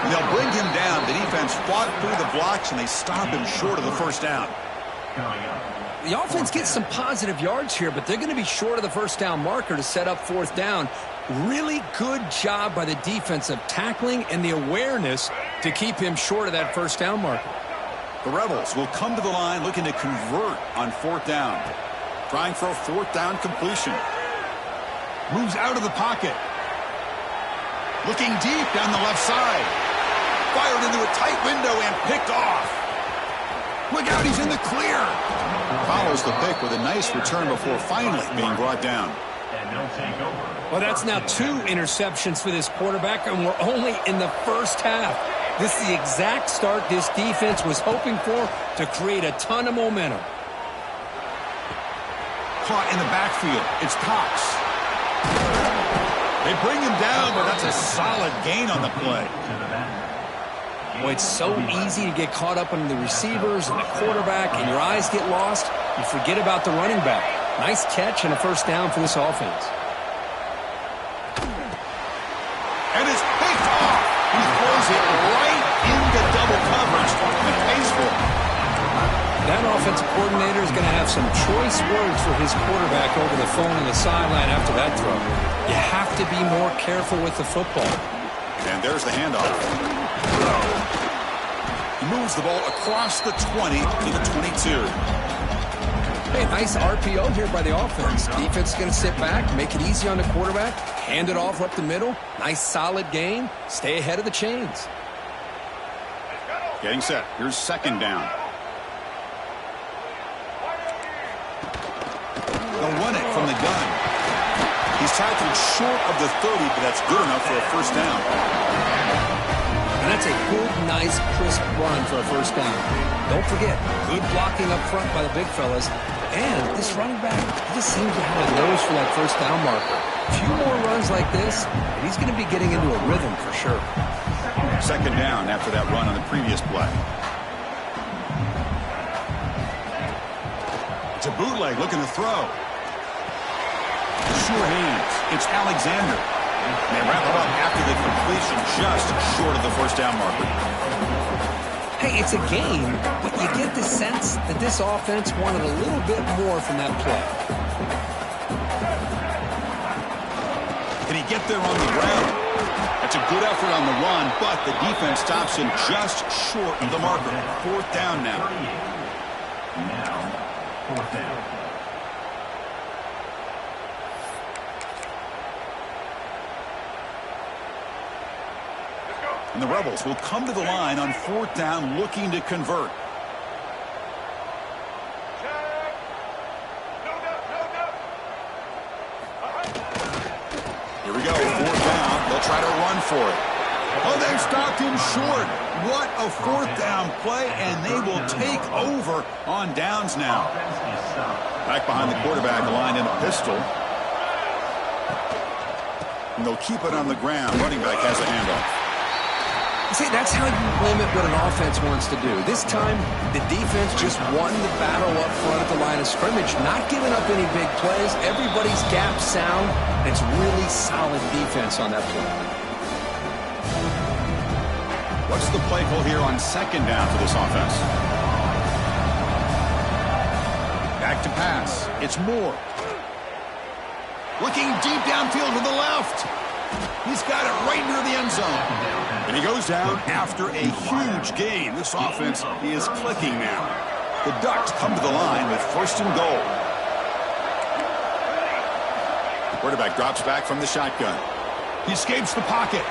And they'll bring him down. The defense fought through the blocks, and they stop him short of the 1st down. The offense gets some positive yards here, but they're going to be short of the 1st down marker to set up 4th down. Really good job by the defense of tackling and the awareness to keep him short of that 1st down marker. The Rebels will come to the line looking to convert on 4th down. Trying for a 4th down completion. Moves out of the pocket. Looking deep down the left side. Fired into a tight window and picked off. Look out, he's in the clear. Follows the pick with a nice return before finally being brought down. Well, that's now 2 interceptions for this quarterback, and we're only in the first half. This is the exact start this defense was hoping for to create a ton of momentum. Caught in the backfield. It's Cox. They bring him down, but that's a solid gain on the play. Boy, it's so easy to get caught up on the receivers and the quarterback, and your eyes get lost. You forget about the running back. Nice catch and a first down for this offense. And it's picked off. He throws it right into double coverage and pays for it. That offensive coordinator is going to have some choice words for his quarterback over the phone on the sideline after that throw. You have to be more careful with the football. And there's the handoff. He moves the ball across the 20 to the 22. Hey, nice RPO here by the offense. Defense is going to sit back, make it easy on the quarterback, hand it off up the middle. Nice solid gain. Stay ahead of the chains. Getting set. Here's second down. They'll run it from the gun. He's tackled short of the 30, but that's good enough for a first down. And that's a good, nice, crisp run for a first down. Don't forget, good blocking up front by the big fellas. And this running back, he just seems to have a nose for that first down marker. A few more runs like this, and he's going to be getting into a rhythm for sure. Second down after that run on the previous play. It's a bootleg looking to throw. Sure hands. It's Alexander. And they wrap it up after the completion just short of the first down marker. Hey, it's a game, but you get the sense that this offense wanted a little bit more from that play. Can he get there on the ground? That's a good effort on the run, but the defense stops him just short of the marker. Fourth down now. Fourth down. And the Rebels will come to the line on fourth down looking to convert. Here we go, fourth down. They'll try to run for it. Oh, they've stopped him short. What a fourth down play, and they will take over on downs now. Back behind the quarterback, aligned in a pistol. And they'll keep it on the ground. Running back has a handoff. See, that's how you limit what an offense wants to do. This time, the defense just won the battle up front at the line of scrimmage, not giving up any big plays. Everybody's gap sound. It's really solid defense on that play. What's the play call here on second down for this offense? Back to pass. It's Moore. Looking deep downfield to the left. He's got it right near the end zone. And he goes down after a huge gain. This offense is clicking now. The Ducks come to the line with first and goal. The quarterback drops back from the shotgun. He escapes the pocket.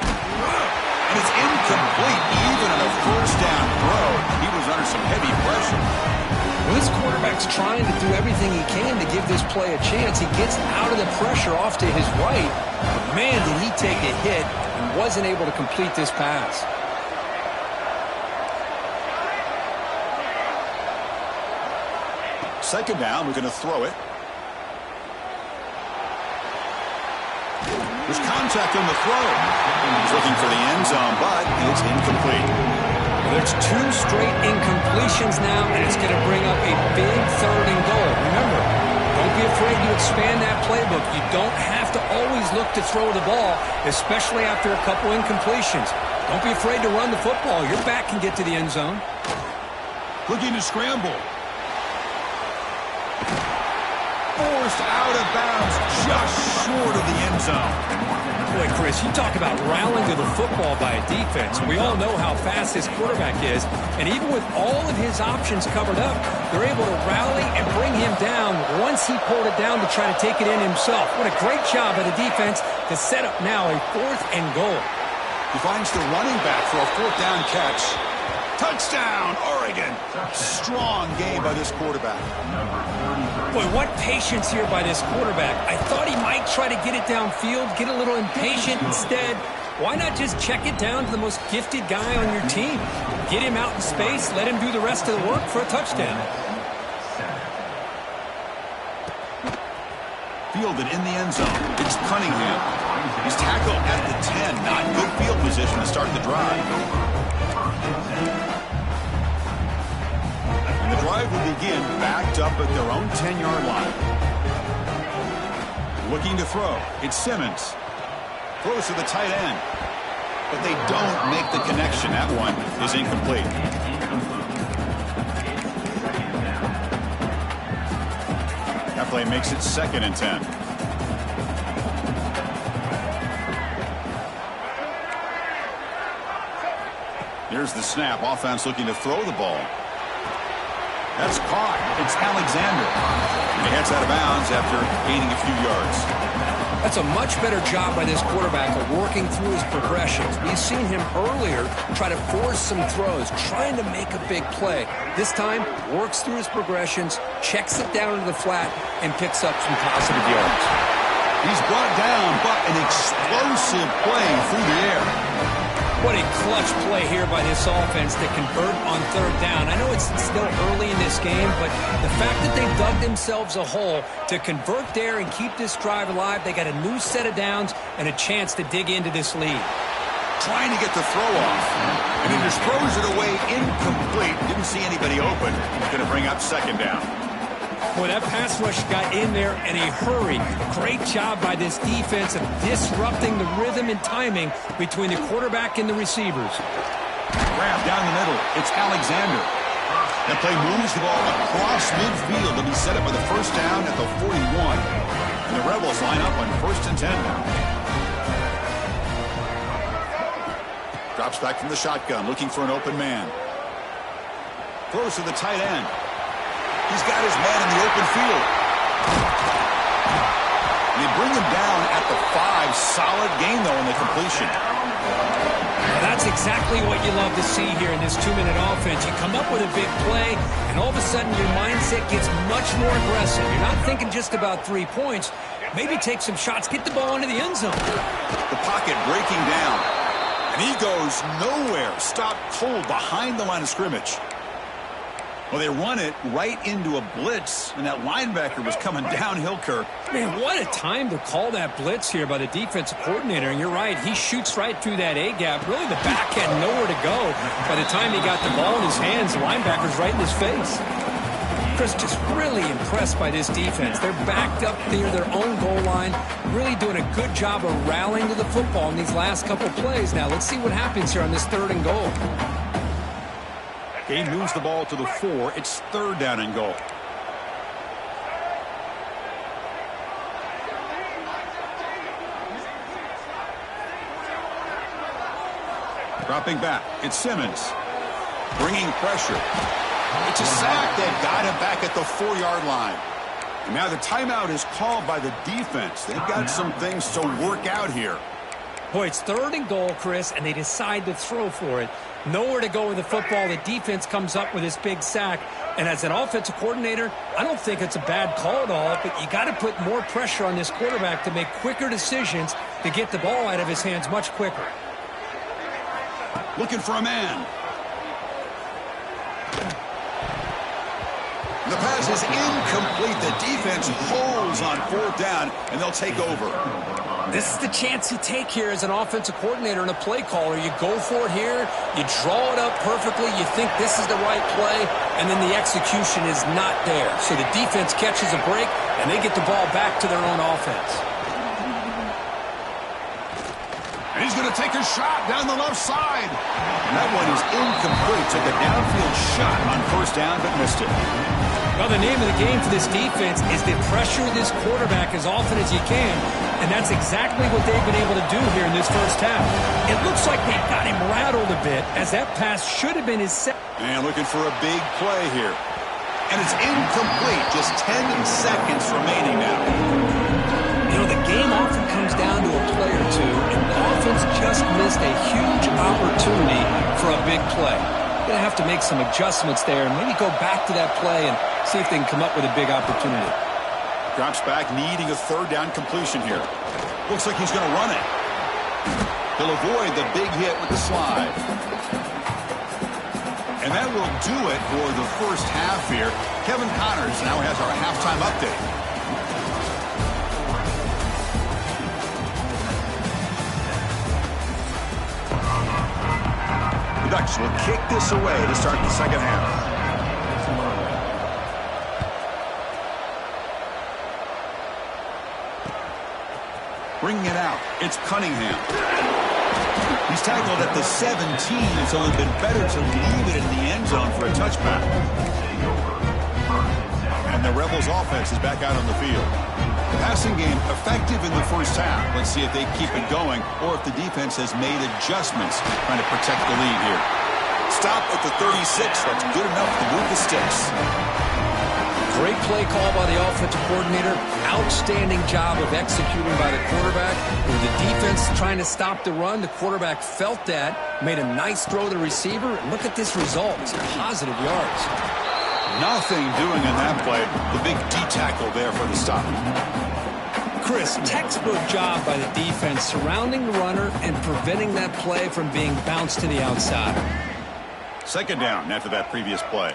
And it's incomplete. Even on a first down throw, he was under some heavy pressure. Well, this quarterback's trying to do everything he can to give this play a chance. He gets out of the pressure off to his right. But man, did he take a hit and wasn't able to complete this pass. Second down, we're going to throw it. There's contact on the throw. He's looking for the end zone, but it's incomplete. There's 2 straight incompletions now, and it's going to bring up a big third and goal. Remember, don't be afraid to expand that playbook. You don't have to always look to throw the ball, especially after a couple incompletions. Don't be afraid to run the football. Your back can get to the end zone. Looking to scramble. Forced out of bounds, just short of the end zone. Boy, Chris, you talk about rallying to the football by a defense. We all know how fast this quarterback is, and even with all of his options covered up, they're able to rally and bring him down once he pulled it down to try to take it in himself. What a great job by the defense to set up now a fourth and goal. He finds the running back for a fourth down catch. Touchdown, Oregon. Strong game by this quarterback. Boy, what patience here by this quarterback. I thought he might try to get it downfield, get a little impatient. Instead, why not just check it down to the most gifted guy on your team? Get him out in space, let him do the rest of the work for a touchdown. Fielded in the end zone. It's Cunningham. He's tackled at the 10. Not good field position to start the drive. And the drive will begin backed up at their own 10-yard line. Looking to throw. It's Simmons. Throws to the tight end. But they don't make the connection. That one is incomplete. That play makes it 2nd and 10. Here's the snap. Offense looking to throw the ball. That's caught. It's Alexander. And he heads out of bounds after gaining a few yards. That's a much better job by this quarterback of working through his progressions. We've seen him earlier try to force some throws, trying to make a big play. This time, works through his progressions, checks it down to the flat, and picks up some positive yards. He's brought down, but an explosive play through the air. What a clutch play here by this offense to convert on 3rd down. I know it's still early in this game, but the fact that they dug themselves a hole to convert there and keep this drive alive, they got a new set of downs and a chance to dig into this lead. Trying to get the throw off, and he just throws it away incomplete. Didn't see anybody open. He's going to bring up 2nd down. Boy, that pass rush got in there in a hurry. Great job by this defense of disrupting the rhythm and timing between the quarterback and the receivers. Grab down the middle. It's Alexander. That play moves the ball across midfield to be set up with a 1st down at the 41. And the Rebels line up on 1st and 10 now. Drops back from the shotgun, looking for an open man. Throws to the tight end. He's got his man in the open field. They bring him down at the 5. Solid gain, though, in the completion. Well, that's exactly what you love to see here in this 2-minute offense. You come up with a big play, and all of a sudden your mindset gets much more aggressive. You're not thinking just about 3 points. Maybe take some shots, get the ball into the end zone. The pocket breaking down. And he goes nowhere. Stopped cold behind the line of scrimmage. Well, they run it right into a blitz, and that linebacker was coming downhill, Kirk. Man, what a time to call that blitz here by the defensive coordinator. And you're right, he shoots right through that A-gap. Really, the back had nowhere to go. By the time he got the ball in his hands, the linebacker's right in his face. Chris, just really impressed by this defense. They're backed up near their own goal line, really doing a good job of rallying to the football in these last couple plays. Now, let's see what happens here on this 3rd and goal. He moves the ball to the 4. It's 3rd down and goal. Dropping back. It's Simmons. Bringing pressure. It's a sack. They've got him back at the 4-yard line. And now the timeout is called by the defense. They've got some things to work out here. Boy, it's 3rd and goal, Chris, and they decide to throw for it. Nowhere to go with the football. The defense comes up with this big sack. And as an offensive coordinator, I don't think it's a bad call at all, but you got to put more pressure on this quarterback to make quicker decisions to get the ball out of his hands much quicker. Looking for a man. The pass is incomplete. The defense holds on 4th down, and they'll take over. This is the chance you take here as an offensive coordinator and a play caller. You go for it here, you draw it up perfectly, you think this is the right play, and then the execution is not there. So the defense catches a break, and they get the ball back to their own offense. And he's going to take a shot down the left side. And that one is incomplete. Took a downfield shot on 1st down, but missed it. Well, the name of the game for this defense is to pressure this quarterback as often as you can, and that's exactly what they've been able to do here in this 1st half. It looks like they've got him rattled a bit, as that pass should have been his second. And looking for a big play here. And it's incomplete. Just 10 seconds remaining now. You know, the game often comes comes down to a play or two, and the offense just missed a huge opportunity for a big play. Going to have to make some adjustments there and maybe go back to that play and see if they can come up with a big opportunity. Drops back, needing a third down completion here. Looks like he's going to run it. He'll avoid the big hit with the slide. And that will do it for the first half here. Kevin Connors now has our halftime update. The Ducks will kick this away to start the second half. Bringing it out, it's Cunningham. He's tackled at the 17, so it would have been better to leave it in the end zone for a touchback. And the Rebels offense is back out on the field. The passing game effective in the first half. Let's see if they keep it going or if the defense has made adjustments trying to protect the lead here. Stop at the 36. That's good enough to move the sticks. Great play call by the offensive coordinator. Outstanding job of executing by the quarterback. With the defense trying to stop the run, the quarterback felt that, made a nice throw to the receiver. And look at this result. It's positive yards. Nothing doing in that play. The big D-tackle there for the stop. Chris, textbook job by the defense surrounding the runner and preventing that play from being bounced to the outside. Second down after that previous play.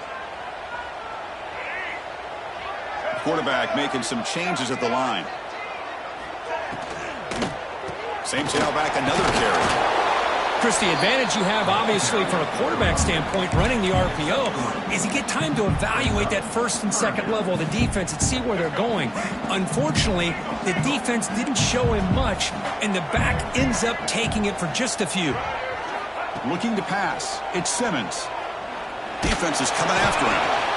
Quarterback making some changes at the line. Same tailback, another carry. Chris, the advantage you have, obviously, from a quarterback standpoint, running the RPO, is you get time to evaluate that first and second level of the defense and see where they're going. Unfortunately, the defense didn't show him much, and the back ends up taking it for just a few. Looking to pass. It's Simmons. Defense is coming after him.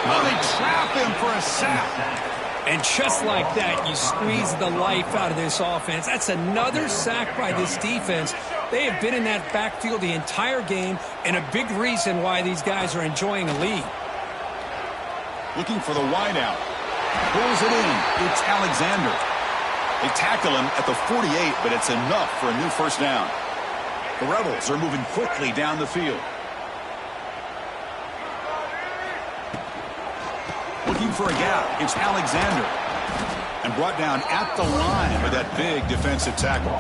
Oh, they trap him for a sack. And just like that, you squeeze the life out of this offense. That's another sack by this defense. They have been in that backfield the entire game, and a big reason why these guys are enjoying a lead. Looking for the wideout. Pulls it in. It's Alexander. They tackle him at the 48, but it's enough for a new first down. The Rebels are moving quickly down the field. Looking for a gap. It's Alexander. And brought down at the line with that big defensive tackle.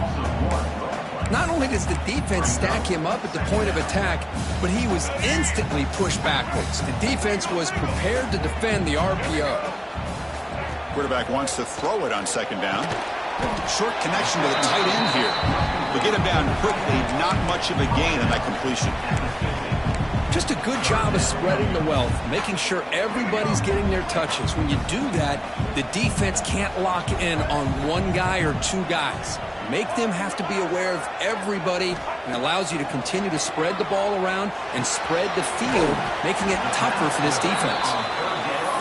Not only does the defense stack him up at the point of attack, but he was instantly pushed backwards. The defense was prepared to defend the RPO. Quarterback wants to throw it on second down. Short connection to the tight end here. We get him down quickly. Not much of a gain on that completion. Just a good job of spreading the wealth, making sure everybody's getting their touches. When you do that, the defense can't lock in on one guy or two guys. Make them have to be aware of everybody, and allows you to continue to spread the ball around and spread the field, making it tougher for this defense.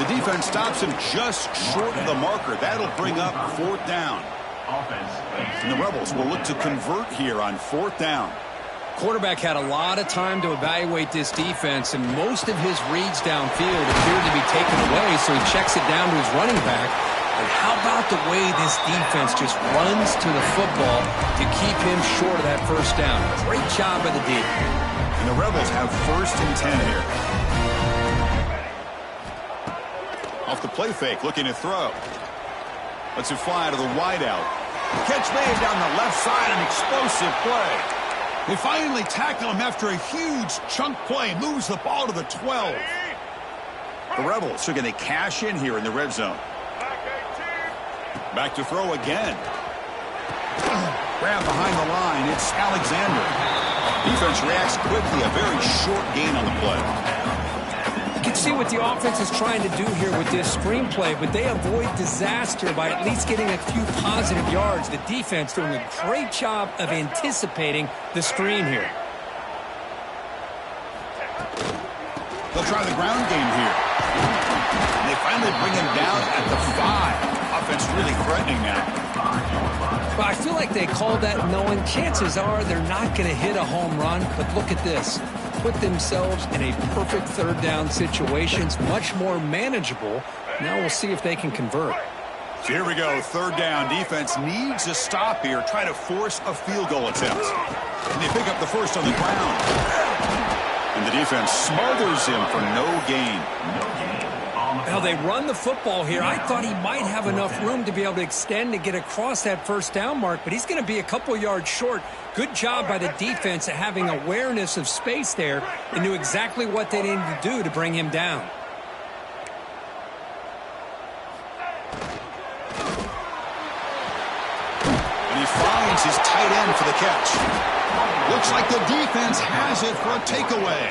The defense stops him just short of the marker. That'll bring up fourth down. And the Rebels will look to convert here on fourth down. Quarterback had a lot of time to evaluate this defense, and most of his reads downfield appeared to be taken away, so he checks it down to his running back. And how about the way this defense just runs to the football to keep him short of that first down? Great job by the D. And the Rebels have first and 10 here. Off the play fake, looking to throw. Lets it fly to the wideout. Catch made down the left side, an explosive play. They finally tackle him after a huge chunk play. Moves the ball to the 12. The Rebels are going to cash in here in the red zone. Back to throw again. Grab behind the line. It's Alexander. Defense reacts quickly. A very short gain on the play. You can see what the offense is trying to do here with this screenplay, but they avoid disaster by at least getting a few positive yards. The defense doing a great job of anticipating the screen here. They'll try the ground game here. And they finally bring him down at the 5. Offense really threatening now. But I feel like they called that knowing chances are they're not going to hit a home run. But look at this. Put themselves in a perfect third down situation. Much more manageable. Now we'll see if they can convert. So here we go, third down. Defense needs a stop here, try to force a field goal attempt. And they pick up the first on the ground. And the defense smothers him for no gain. Now they run the football here. I thought he might have enough room to be able to extend and get across that first down mark, but he's going to be a couple yards short. Good job by the defense at having awareness of space there and knew exactly what they needed to do to bring him down. And he finds his tight end for the catch. Looks like the defense has it for a takeaway.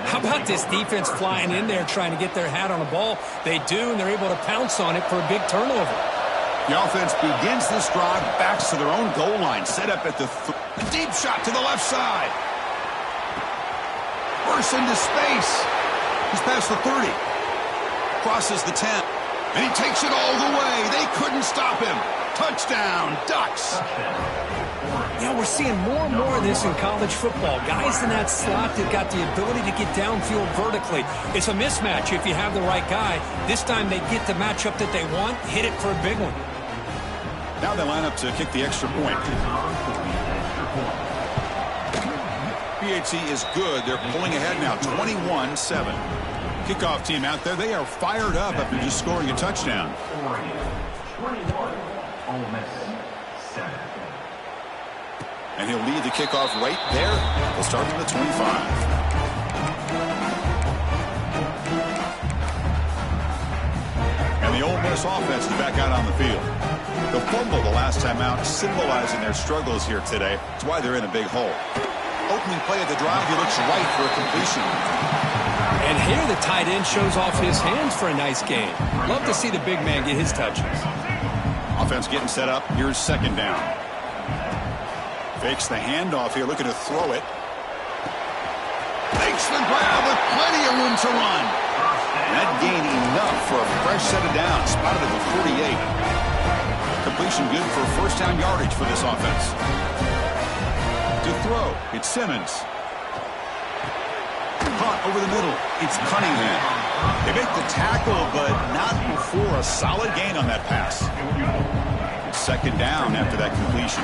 How about this defense flying in there trying to get their hat on the ball? They do, and they're able to pounce on it for a big turnover. The offense begins this drive, backs to their own goal line, set up at the deep shot to the left side. Bursts into space. He's past the 30. Crosses the 10. And he takes it all the way. They couldn't stop him. Touchdown, Ducks. You know, we're seeing more and more of this in college football. Guys in that slot that got the ability to get downfield vertically. It's a mismatch if you have the right guy. This time they get the matchup that they want, hit it for a big one. Now they line up to kick the extra point. PHC is good. They're pulling ahead now, 21-7. Kickoff team out there, they are fired up after just scoring a touchdown. 21, Ole Miss, 7. And he'll lead the kickoff right there. We'll start from the 25. And the Ole Miss offense is back out on the field. The fumble the last time out, symbolizing their struggles here today. That's why they're in a big hole. Opening play of the drive, he looks right for a completion. And here the tight end shows off his hands for a nice game. Love to see the big man get his touches. Offense getting set up. Here's second down. Fakes the handoff here, looking to throw it. Makes the grab with plenty of room to run. And that gained enough for a fresh set of downs. Spotted at the 48. Completion good for first down yardage for this offense. To throw, it's Simmons. Caught over the middle, it's Cunningham. They make the tackle, but not before a solid gain on that pass. Second down after that completion.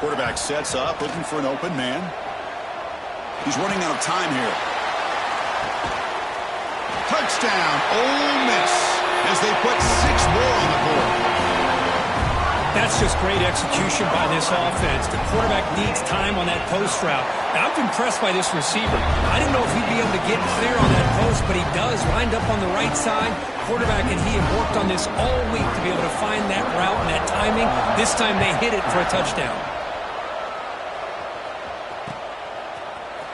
Quarterback sets up, looking for an open man. He's running out of time here. Touchdown, Ole Miss, as they put 6 more on the board. That's just great execution by this offense. The quarterback needs time on that post route. Now, I'm impressed by this receiver. I didn't know if he'd be able to get clear on that post, but he does. Lined up on the right side. Quarterback and he have worked on this all week to be able to find that route and that timing. This time they hit it for a touchdown.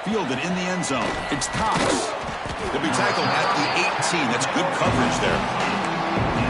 Fielded in the end zone. It's Cox. He'll be tackled at the 18. That's good coverage there.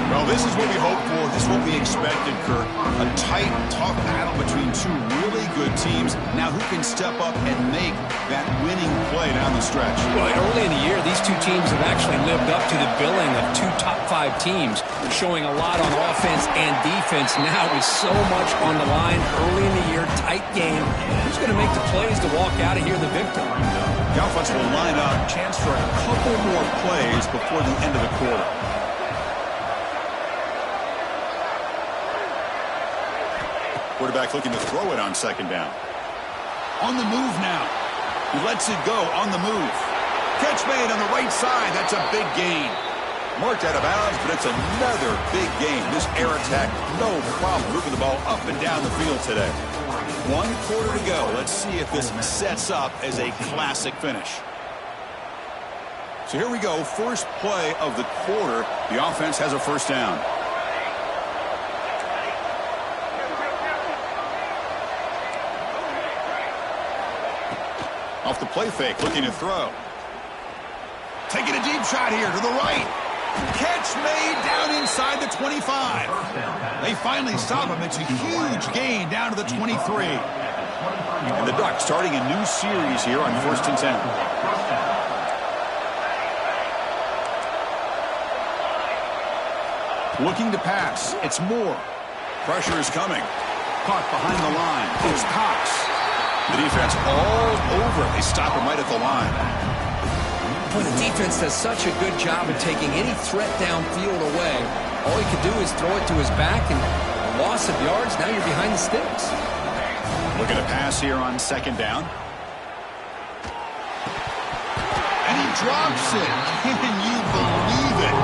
Well, this is what we hoped for. This is what we expected, Kirk. A tight, tough battle between two really good teams. Now, who can step up and make that winning play down the stretch? Well, early in the year, these two teams have actually lived up to the billing of 2 top 5 teams, showing a lot on offense and defense. Now, with so much on the line early in the year, tight game, who's going to make the plays to walk out of here the victor? The offense will line up. Chance for a couple more plays before the end of the quarter. Quarterback looking to throw it on second down. On the move now. He lets it go on the move. Catch made on the right side. That's a big gain. Marked out of bounds, but it's another big gain. This air attack, no problem moving the ball up and down the field today. 1 quarter to go. Let's see if this sets up as a classic finish. So here we go. First play of the quarter. The offense has a first down. Off the play fake, looking to throw. Taking a deep shot here to the right. Catch made down inside the 25. They finally stop him. It's a huge gain down to the 23. And the Ducks starting a new series here on 1st and 10. Looking to pass. It's Moore. Pressure is coming. Caught behind the line. It's Cox. The defense all over. They stop him right at the line. Boy, the defense does such a good job of taking any threat downfield away. All he could do is throw it to his back, and a loss of yards, now you're behind the sticks. Look at a pass here on second down. And he drops it. Can you believe it?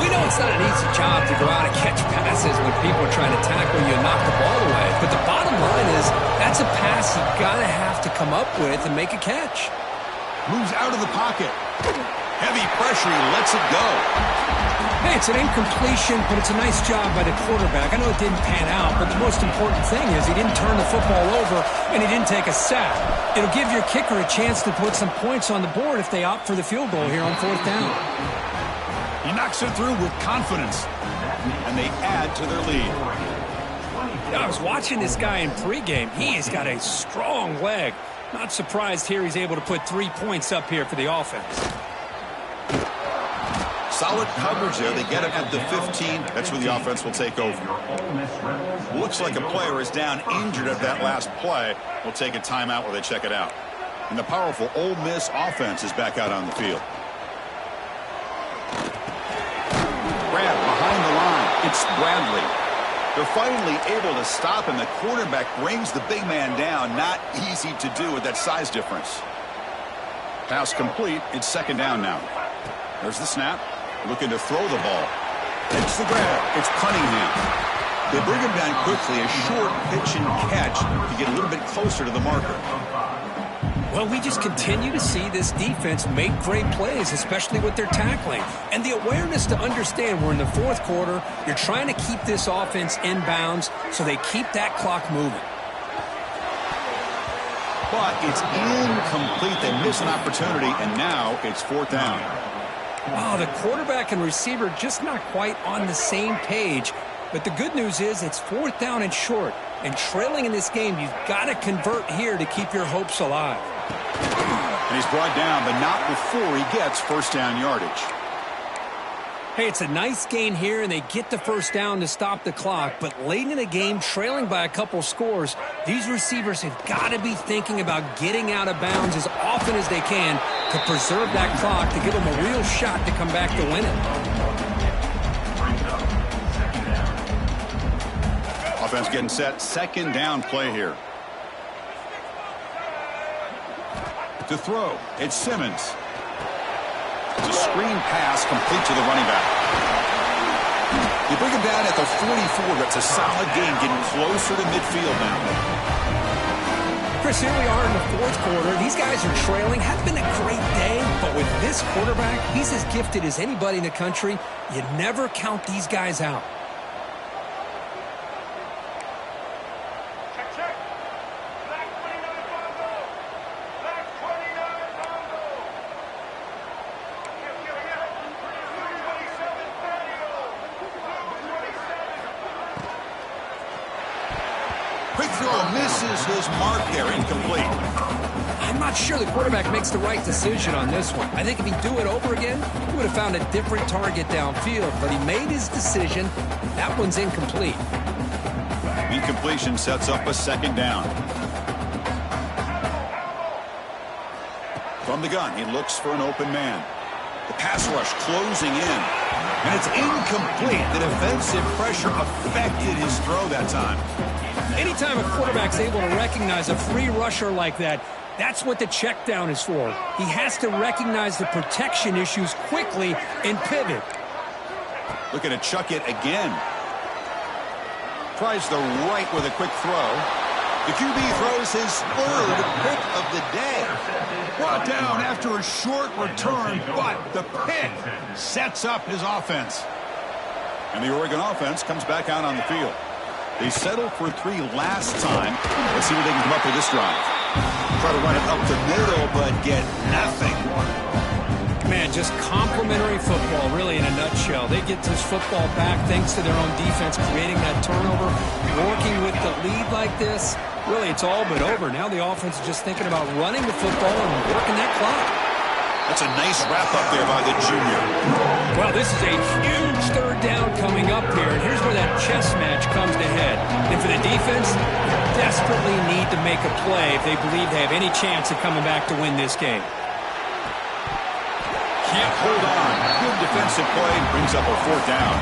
We know it's not an easy job to go out and catch passes when people are trying to tackle you and knock the ball away. But the bottom line is that's a pass you got to have to come up with and make a catch. Moves out of the pocket. Heavy pressure. He lets it go. Hey, it's an incompletion, but it's a nice job by the quarterback. I know it didn't pan out, but the most important thing is he didn't turn the football over and he didn't take a sack. It'll give your kicker a chance to put some points on the board if they opt for the field goal here on fourth down. He knocks it through with confidence, and they add to their lead. I was watching this guy in pregame. He has got a strong leg. Not surprised here he's able to put 3 points up here for the offense. Solid coverage there. They get him at the 15. That's where the offense will take over. Looks like a player is down injured at that last play. We'll take a timeout while they check it out. And the powerful Ole Miss offense is back out on the field. Grab behind the line. It's Bradley. They're finally able to stop him. The quarterback brings the big man down. Not easy to do with that size difference. Pass complete. It's second down now. There's the snap. Looking to throw the ball. Takes the grab. It's Cunningham. They bring him down quickly. A short pitch and catch to get a little bit closer to the marker. Well, we just continue to see this defense make great plays, especially with their tackling. And the awareness to understand we're in the fourth quarter, you're trying to keep this offense in bounds so they keep that clock moving. But it's incomplete. They miss an opportunity, and now it's fourth down. Oh, the quarterback and receiver just not quite on the same page. But the good news is it's fourth down and short. And trailing in this game, you've got to convert here to keep your hopes alive. And he's brought down, but not before he gets first down yardage. Hey, it's a nice gain here, and they get the first down to stop the clock. But late in the game, trailing by a couple scores, these receivers have got to be thinking about getting out of bounds as often as they can to preserve that clock, to give them a real shot to come back to win it. Offense getting set. Second down play here. To throw, it's Simmons. It's a screen pass complete to the running back. You bring him down at the 44. That's a solid gain, getting closer to midfield now. Chris, here we are in the fourth quarter. These guys are trailing. Had been a great day, but with this quarterback, he's as gifted as anybody in the country. You never count these guys out. Quick throw misses his mark there, incomplete. I'm not sure the quarterback makes the right decision on this one. I think if he'd do it over again, he would have found a different target downfield, but he made his decision. That one's incomplete. Incompletion sets up a second down. From the gun, he looks for an open man. The pass rush closing in. And it's incomplete. The defensive pressure affected his throw that time. Anytime a quarterback's able to recognize a free rusher like that, that's what the check down is for. He has to recognize the protection issues quickly and pivot. Looking to chuck it again. Tries the right with a quick throw. The QB throws his third pick of the day. Brought down after a short return, but the pick sets up his offense. And the Oregon offense comes back out on the field. They settled for 3 last time. Let's see what they can come up with this drive. Try to run it up the middle, but get nothing. Man, just complimentary football, really, in a nutshell. They get this football back thanks to their own defense, creating that turnover, working with the lead like this. Really, it's all but over. Now the offense is just thinking about running the football and working that clock. That's a nice wrap-up there by the junior. Well, this is a huge third down coming up here, and here's where that chess match comes to head. And for the defense, they desperately need to make a play if they believe they have any chance of coming back to win this game. Can't hold on. Good defensive play. Brings up a 4th down.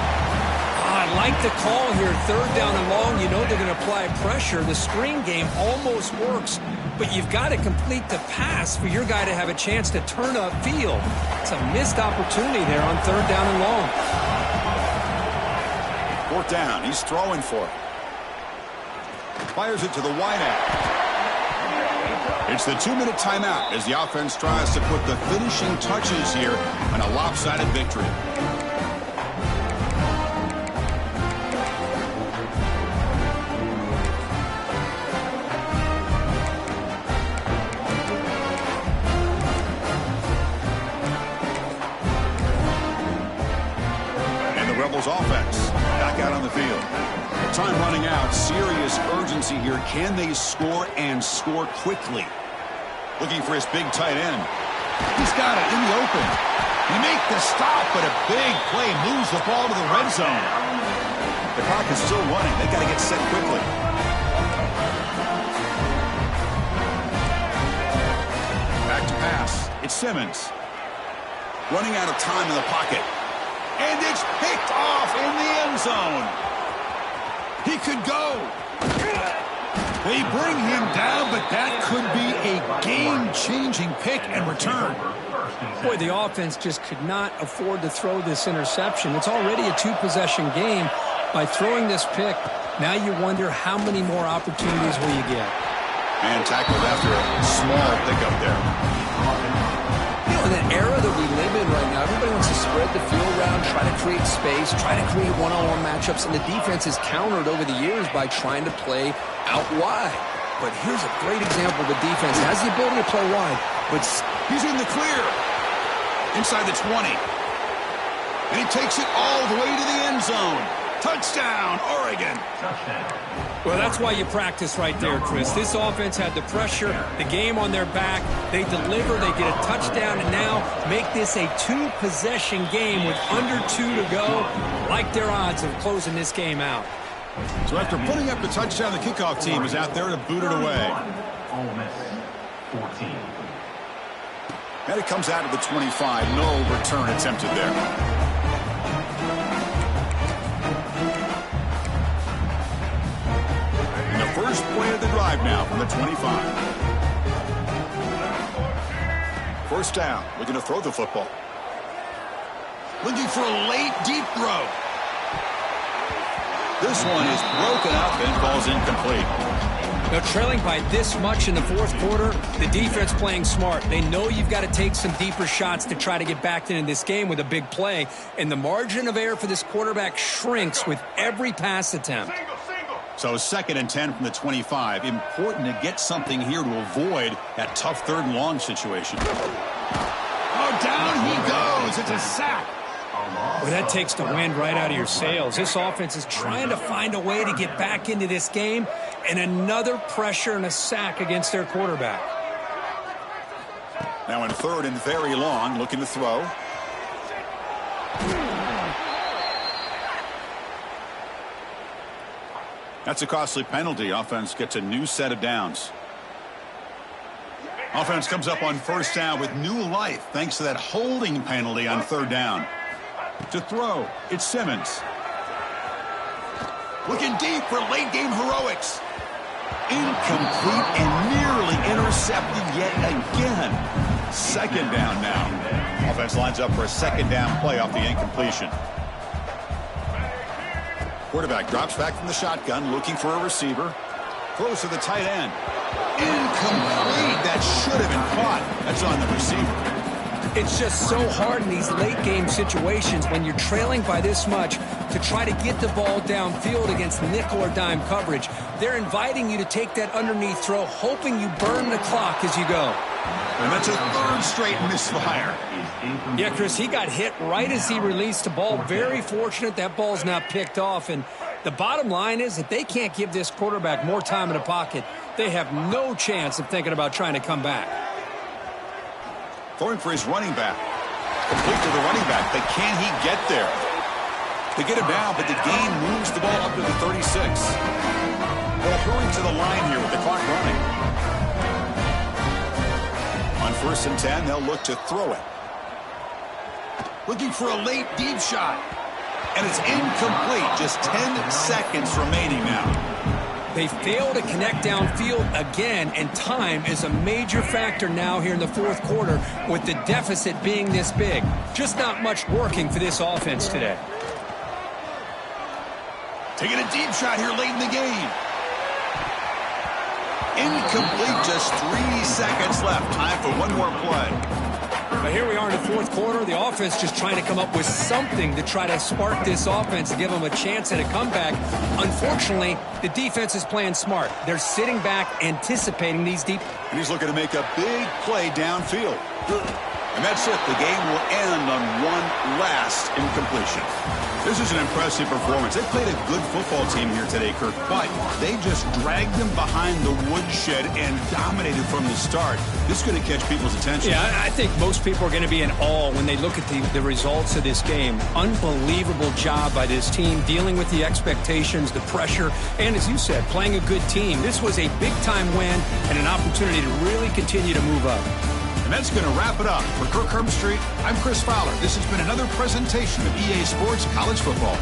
I like the call here. 3rd down and long. You know they're going to apply pressure. The screen game almost works, but you've got to complete the pass for your guy to have a chance to turn upfield. It's a missed opportunity there on 3rd down and long. 4th down. He's throwing for it. Fires it to the wideout. It's the 2-minute timeout as the offense tries to put the finishing touches here on a lopsided victory. And the Rebels offense back out on the field. Time running out. Serious urgency here. Can they score and score quickly? Looking for his big tight end. He's got it in the open. He make the stop, but a big play moves the ball to the red zone. The clock is still running. They got to get set quickly. Back to pass. It's Simmons. Running out of time in the pocket. And it's picked off in the end zone. He could go. They bring him down, but that could be a game-changing pick and return. Boy, the offense just could not afford to throw this interception. It's already a 2-possession game. By throwing this pick, now you wonder how many more opportunities will you get. And tackled after a small pickup there. You know, in the era that we live in right now, everybody wants to spread the field around, try to create space, try to create one-on-one matchups, and the defense has countered over the years by trying to play out wide. But here's a great example of the defense. It has the ability to play wide, but he's in the clear. Inside the 20. And he takes it all the way to the end zone. Touchdown, Oregon. Well, that's why you practice right there, Chris. This offense had the pressure, the game on their back. They deliver, they get a touchdown, and now make this a 2-possession game with under 2 to go. Like their odds of closing this game out. So after putting up the touchdown, the kickoff team is out there to boot it away. Ole Miss 14. And it comes out of the 25. No return attempted there. First play of the drive now from the 25. First down. Looking to throw the football. Looking for a late, deep throw. This one is broken up and falls incomplete. Now, trailing by this much in the 4th quarter, the defense playing smart. They know you've got to take some deeper shots to try to get back into this game with a big play. And the margin of error for this quarterback shrinks with every pass attempt. So 2nd and 10 from the 25. Important to get something here to avoid that tough 3rd and long situation. Oh, down he goes. It's a sack. Well, that takes the wind right out of your sails. This offense is trying to find a way to get back into this game, and another pressure and a sack against their quarterback. Now in 3rd and very long, looking to throw. That's a costly penalty. Offense gets a new set of downs. Offense comes up on 1st down with new life thanks to that holding penalty on 3rd down. To throw, it's Simmons. Looking deep for late game heroics. Incomplete and nearly intercepted yet again. 2nd down now. Offense lines up for a 2nd down play off the incompletion. Quarterback drops back from the shotgun, looking for a receiver. Throws to the tight end. Incomplete. That should have been caught. That's on the receiver. It's just so hard in these late-game situations when you're trailing by this much to try to get the ball downfield against nickel or dime coverage. They're inviting you to take that underneath throw, hoping you burn the clock as you go. And that's a 3rd straight misfire. Yeah, Chris, he got hit right as he released the ball. Very fortunate that ball's not picked off. And the bottom line is that they can't give this quarterback more time in the pocket. They have no chance of thinking about trying to come back. Throwing for his running back. Complete to the running back, but can he get there? They get him down, but the game moves the ball up to the 36. They'll hurry to the line here with the clock running. On 1st and 10, they'll look to throw it. looking for a late deep shot. And it's incomplete. Just 10 seconds remaining now. They fail to connect downfield again, and time is a major factor now here in the fourth quarter with the deficit being this big. Just not much working for this offense today. Taking a deep shot here late in the game. Incomplete, just 3 seconds left. Time for one more play. But here we are in the fourth quarter. The offense just trying to come up with something to try to spark this offense and give them a chance at a comeback. Unfortunately, the defense is playing smart. They're sitting back, anticipating these deep. And he's looking to make a big play downfield. And that's it. The game will end on one last incompletion. This is an impressive performance. They played a good football team here today, Kirk, but they just dragged them behind the woodshed and dominated from the start. This is going to catch people's attention. Yeah, I think most people are going to be in awe when they look at the results of this game. Unbelievable job by this team, dealing with the expectations, the pressure, and as you said, playing a good team. This was a big-time win and an opportunity to really continue to move up. And that's going to wrap it up. For Kirk Herbstreit, I'm Chris Fowler. This has been another presentation of EA Sports College Football.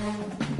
10.